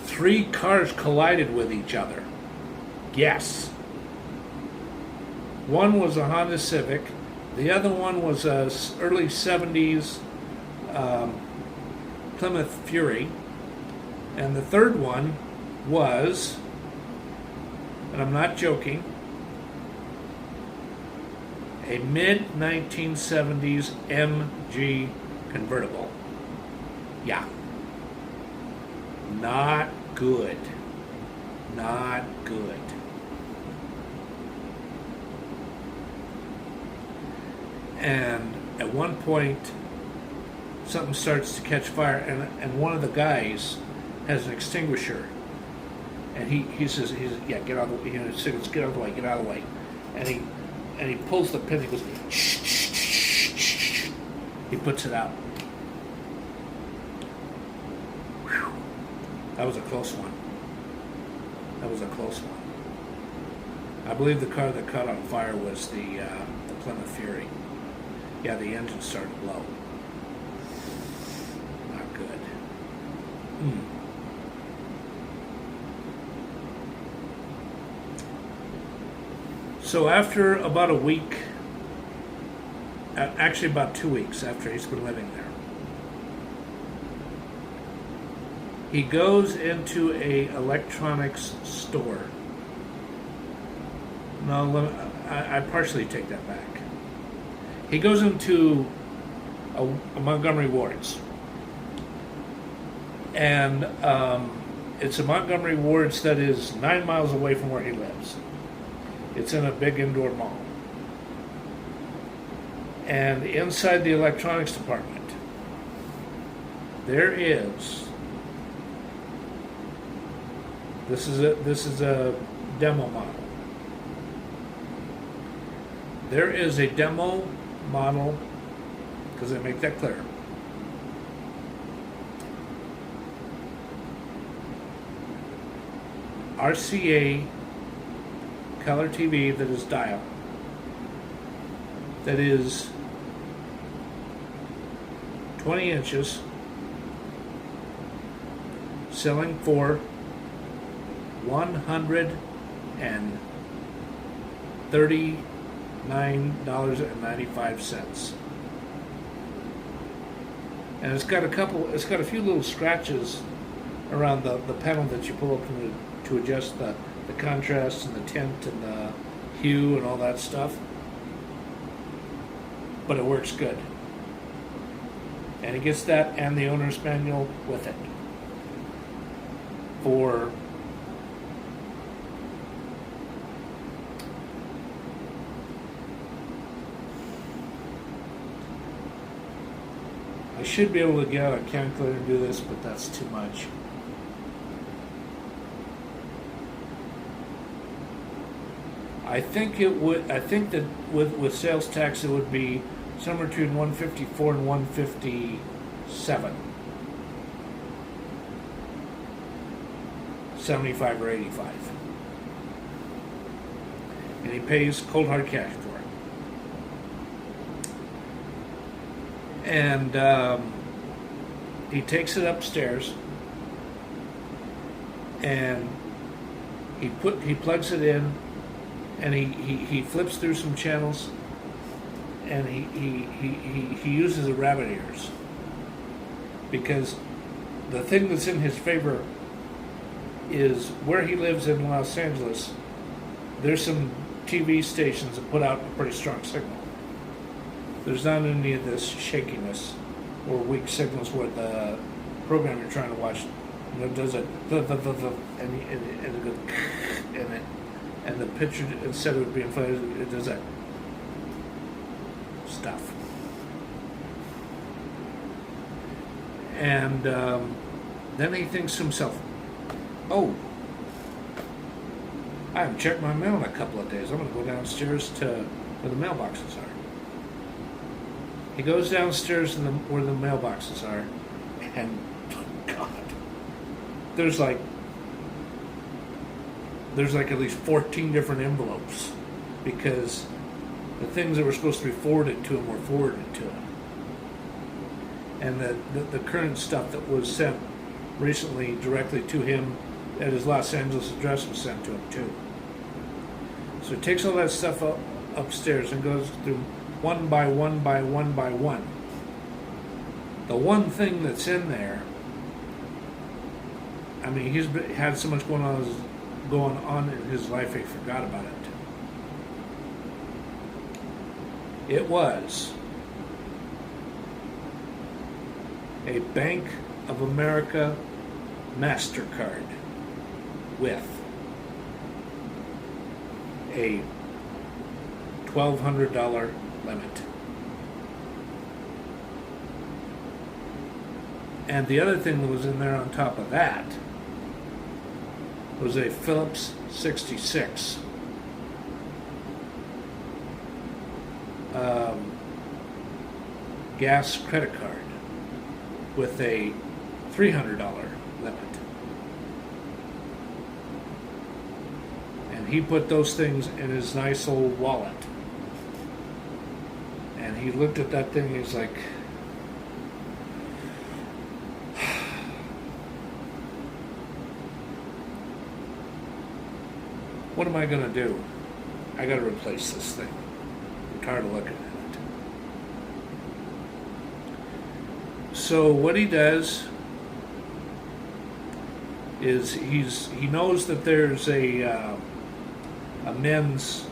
3 cars collided with each other. Yes. One was a Honda Civic. The other one was a early 70s Plymouth Fury. And the third one was, and I'm not joking, a mid-1970s MG convertible. Yeah. Not good. Not good. And at one point, something starts to catch fire, and one of the guys has an extinguisher. And he says, yeah, get out of the way. Get out of the way, get out of the way. And he pulls the pin, he goes, shh, shh, shh, shh, shh. He puts it out. Whew. That was a close one. That was a close one. I believe the car that caught on fire was the Plymouth Fury. Yeah, the engine started low. Not good. So after about a week, actually about 2 weeks after he's been living there, he goes into a electronics store. No, I partially take that back. He goes into a Montgomery Ward's, and it's a Montgomery Ward's that is 9 miles away from where he lives. It's in a big indoor mall. And inside the electronics department, there is, this is a demo model. There is a demo model, because they make that clear. RCA color TV that is dial. That is 20 inches, selling for $139.95. And it's got a few little scratches around the panel that you pull up to adjust the contrast and the tint and the hue and all that stuff. But it works good. And it gets that and the owner's manual with it for I should be able to get out a calculator and do this, but that's too much. I think that with sales tax it would be somewhere between 154 and 157. 75 or 85. And he pays cold hard cash for it. And he takes it upstairs and he plugs it in, and he flips through some channels, and he uses the rabbit ears, because the thing that's in his favor is where he lives in Los Angeles. There's some TV stations that put out a pretty strong signal. There's not any of this shakiness or weak signals where the program you're trying to watch, does it and it goes and the picture, instead of it being funny, it does that stuff. And then he thinks to himself, oh, I haven't checked my mail in a couple of days. I'm going to go downstairs to where the mailboxes are. He goes downstairs where the mailboxes are, and God, there's like at least 14 different envelopes, because the things that were supposed to be forwarded to him were forwarded to him. And the current stuff that was sent recently directly to him at his Los Angeles address was sent to him too. So he takes all that stuff upstairs and goes through one by one by one by one. The one thing that's in there, I mean, he's had so much going on in his life he forgot about it. It was a Bank of America MasterCard with a $1,200 limit. And the other thing that was in there on top of that was a Phillips 66 gas credit card with a $300 limit. And he put those things in his nice old wallet. And he looked at that thing, he's like, what am I going to do? I got to replace this thing. I'm tired of looking at it. So what he does is he knows that there's a men's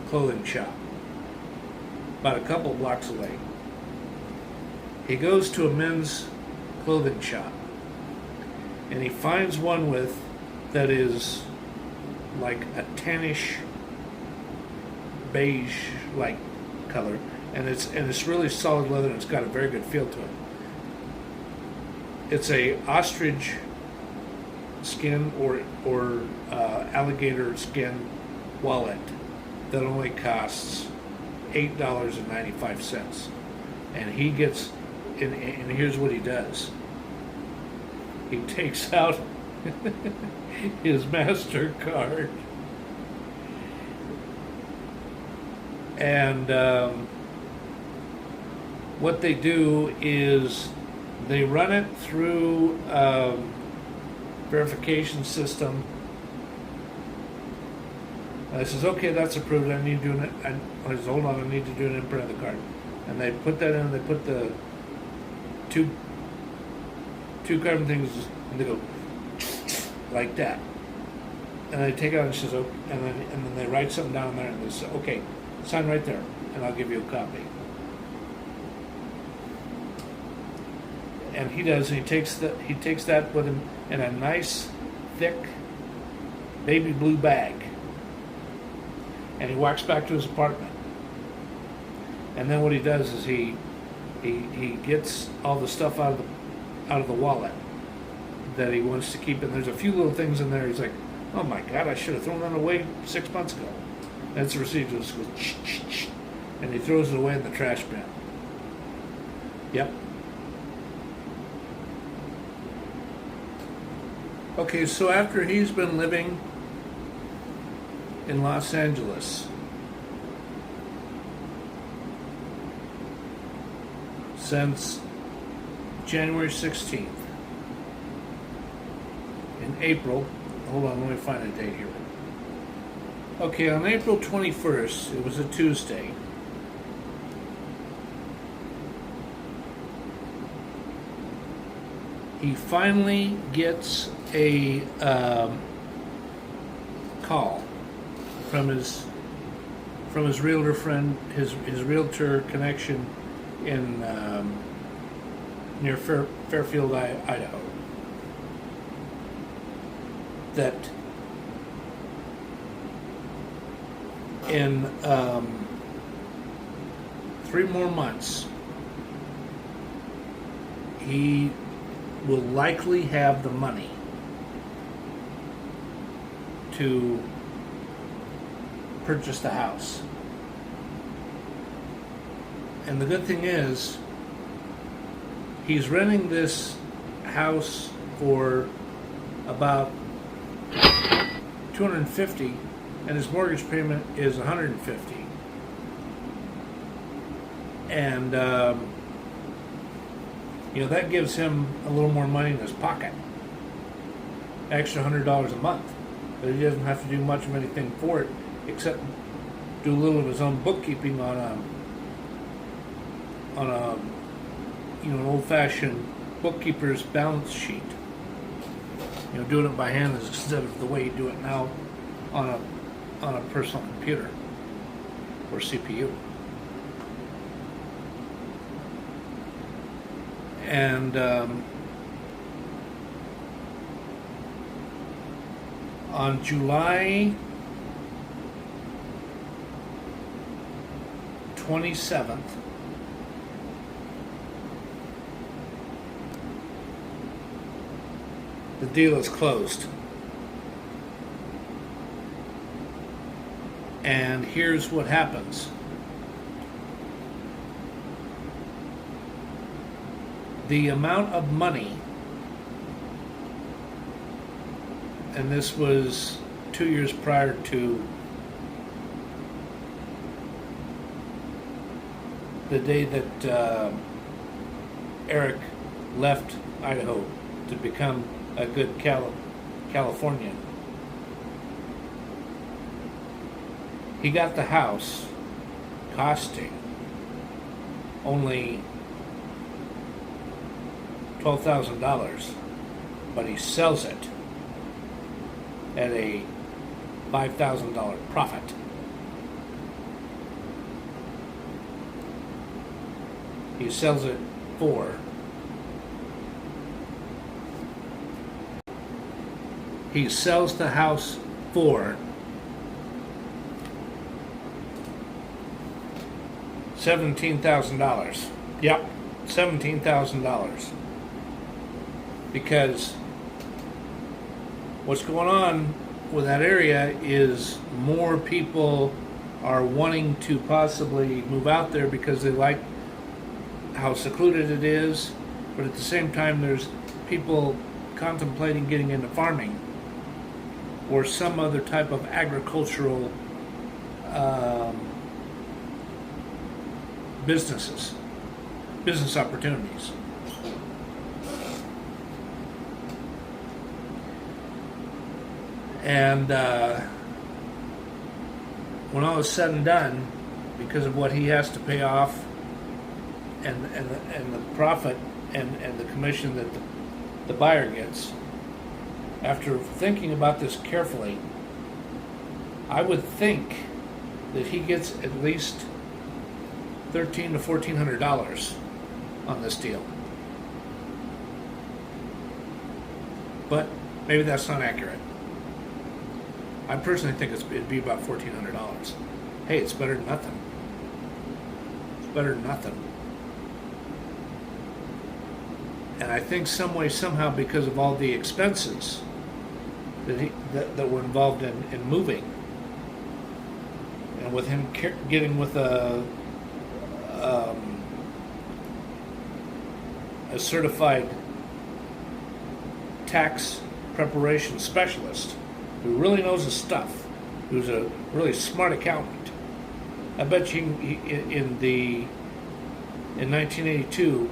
clothing shop about a couple blocks away. He goes to a men's clothing shop and he finds one that is like a tannish beige like color, and it's really solid leather and it's got a very good feel to it. It's a ostrich skin or alligator skin wallet that only costs $8.95, and he gets and here's what he does. He takes out his MasterCard and what they do is they run it through verification system. And I says, okay, that's approved. I need to do it. I says, hold on, I need to do an imprint of the card. And they put that in. They put the two carbon things, and they go like that. And they take it out and says, oh, and then they write something down there, and they say, okay, sign right there, and I'll give you a copy. And he does, and he takes that with him in a nice, thick, baby blue bag, and he walks back to his apartment. And then what he does is he gets all the stuff out of the wallet that he wants to keep, and there's a few little things in there. He's like, oh my God, I should have thrown that away 6 months ago. That's the receipt. Just goes, and he throws it away in the trash bin. Yep. Okay, so after he's been living in Los Angeles since January 16th, in April, hold on, let me find a date here. Okay, on April 21st, it was a Tuesday, he finally gets a call from his realtor friend, his realtor connection in near Fairfield, Idaho, that in 3 more months he will likely have the money to purchase the house. And the good thing is, he's renting this house for about $250, and his mortgage payment is $150. And that gives him a little more money in his pocket, extra $100 a month. But he doesn't have to do much of anything for it, except do a little of his own bookkeeping on an old-fashioned bookkeeper's balance sheet. Doing it by hand instead of the way you do it now on a personal computer or CPU. And on July 27th, the deal is closed. And here's what happens. The amount of money, and this was 2 years prior to the day that Eric left Idaho to become a good Californian. He got the house costing only $12,000, but he sells it at a $5,000 profit. He sells it for he sells the house for $17,000. Yep, $17,000. Because what's going on with that area is more people are wanting to possibly move out there because they like how secluded it is, but at the same time there's people contemplating getting into farming or some other type of agricultural business opportunities. And when all is said and done, because of what he has to pay off and the profit and the commission that the buyer gets, after thinking about this carefully, I would think that he gets at least $1,300 to $1,400 on this deal. But maybe that's not accurate. I personally think it'd be about $1,400. Hey, it's better than nothing. It's better than nothing. And I think some way, somehow, because of all the expenses that were involved in moving, and with him getting with a certified tax preparation specialist who really knows his stuff, who's a really smart accountant, I bet you in 1982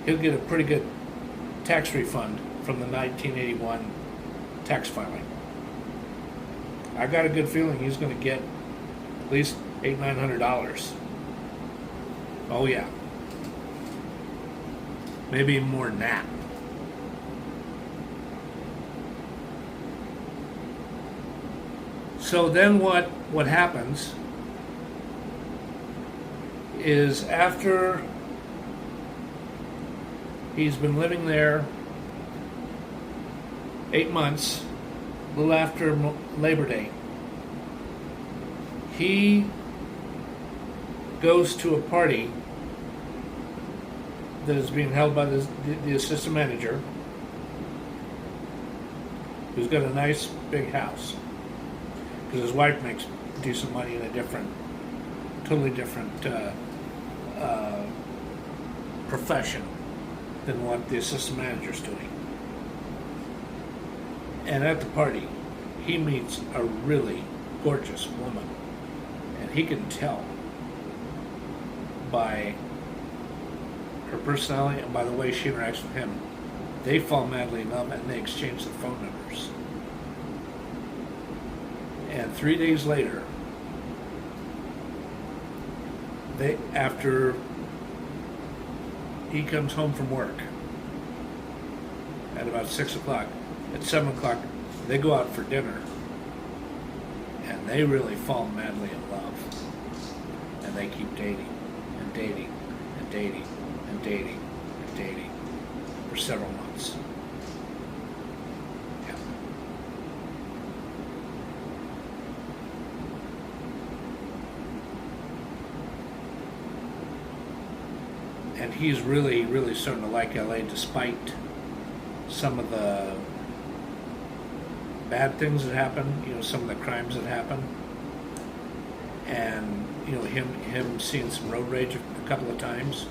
he'll get a pretty good tax refund from the 1981 tax filing. I got a good feeling he's going to get at least $800-900. Oh yeah, maybe even more than that. So then what happens is, after he's been living there 8 months, a little after Labor Day, he goes to a party that is being held by the assistant manager, who's got a nice big house, because his wife makes decent money in a totally different profession than what the assistant manager's doing. And at the party, he meets a really gorgeous woman, and he can tell by her personality and by the way she interacts with him. They fall madly in love, and they exchange their phone numbers. And 3 days later, after he comes home from work at about 6 o'clock, at 7 o'clock, they go out for dinner, and they really fall madly in love. And they keep dating and dating and dating and dating and dating for several months. Yeah. And he's really, really starting to like LA, despite some of the bad things that happen, some of the crimes that happen, and him seeing some road rage a couple of times.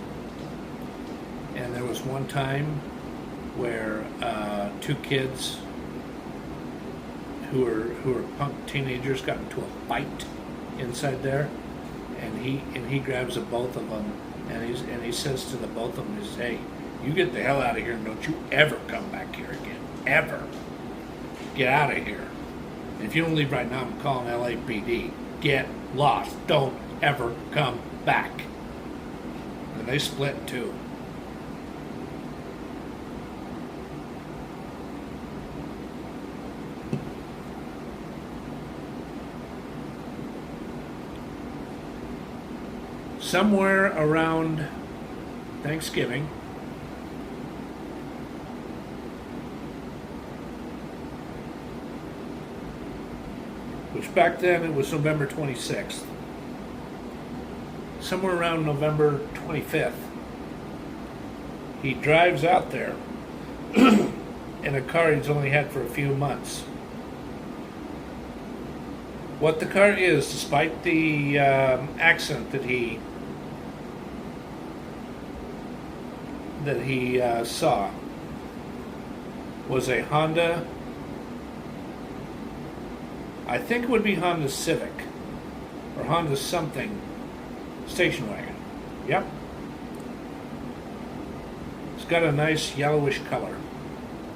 And there was one time where two kids who were punk teenagers got into a fight inside there, and he grabs both of them and he says to the both of them, he says, "Hey, you get the hell out of here and don't you ever come back here again. Ever. Get out of here. And if you don't leave right now, I'm calling LAPD. Get lost. Don't ever come back." And they split in two. Somewhere around Thanksgiving, which back then it was November 26th, somewhere around November 25th, he drives out there in a car he's only had for a few months. What the car is, despite the accent that he saw, was a Honda, I think it would be Honda Civic, or Honda something, station wagon. Yep. It's got a nice yellowish color.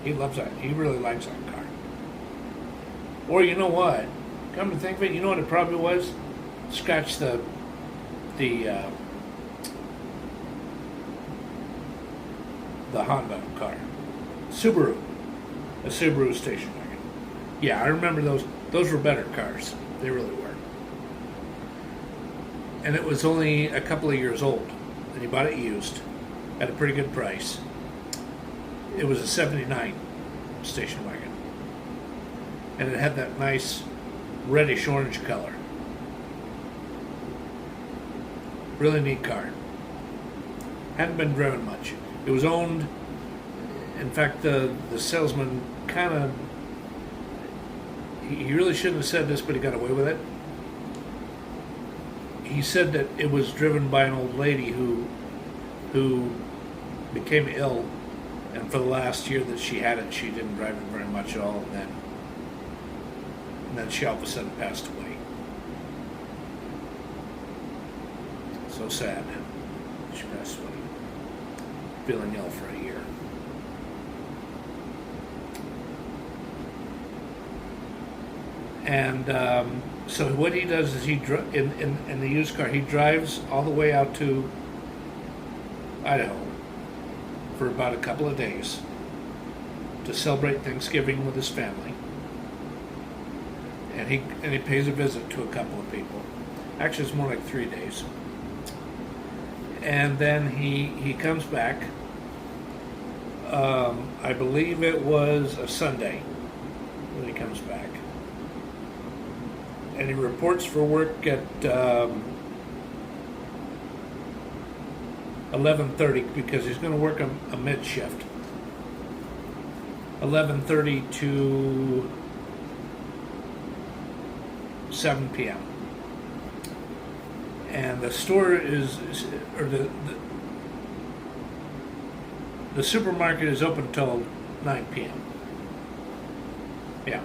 He loves that. He really likes that car. Or you know what? Come to think of it, you know what it probably was? Scratch the Honda car. Subaru. A Subaru station wagon. Yeah, I remember those. Those were better cars. They really were. And it was only a couple of years old. And he bought it used at a pretty good price. It was a 79 station wagon. And it had that nice reddish orange color. Really neat car. Hadn't been driven much. It was owned, in fact, the salesman kind of, he really shouldn't have said this, but he got away with it. He said that it was driven by an old lady who became ill, and for the last year that she had it, she didn't drive it very much at all, and then she all of a sudden passed away. So sad. She passed away. Feeling ill for a year. And so what he does is in the used car, he drives all the way out to Idaho for about a couple of days to celebrate Thanksgiving with his family. And he pays a visit to a couple of people. Actually, it's more like 3 days. And then he comes back. I believe it was a Sunday when he comes back. And he reports for work at 11:30 because he's going to work a mid shift. 11:30 to 7 p.m. And the store or the supermarket is open until 9 p.m. Yeah.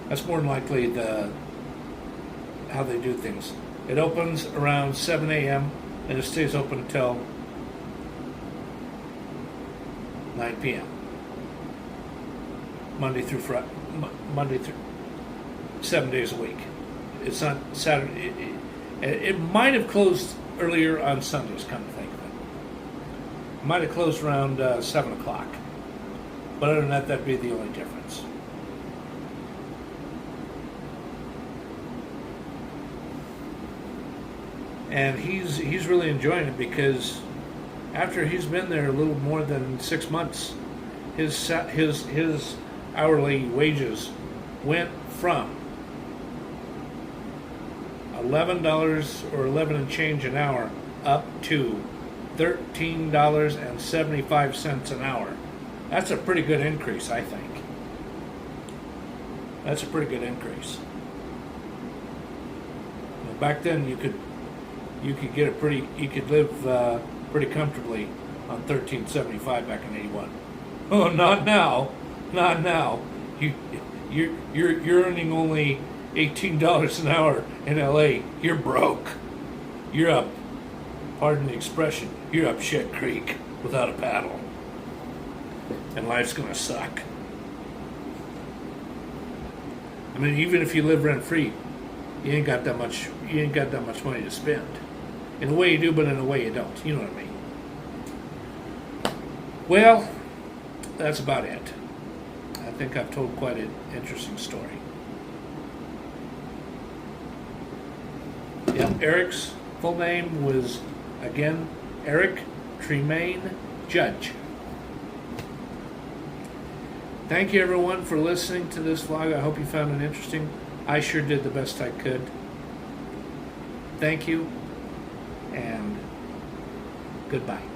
That's more than likely how they do things. It opens around 7 a.m. and it stays open until 9 p.m. Monday through 7 days a week. It's not Saturday. It might have closed earlier on Sundays, come to think of it. It might have closed around 7 o'clock. But other than that, that'd be the only difference. And he's really enjoying it because after he's been there a little more than 6 months, his hourly wages went from $11 or 11 and change an hour up to $13.75 an hour. That's a pretty good increase, I think. That's a pretty good increase. Well, back then you could live pretty comfortably on $13.75 back in '81. Oh, not now. You're earning only $18 an hour in LA. You're broke. you're up, pardon the expression, you're up shit creek without a paddle. And life's gonna suck. I mean, even if you live rent free, you ain't got that much money to spend. In a way you do, but in a way you don't. You know what I mean? Well, that's about it. I think I've told quite an interesting story. Yeah, Eric's full name was, again, Eric Tremain Judge. Thank you, everyone, for listening to this vlog. I hope you found it interesting. I sure did the best I could. Thank you, and goodbye.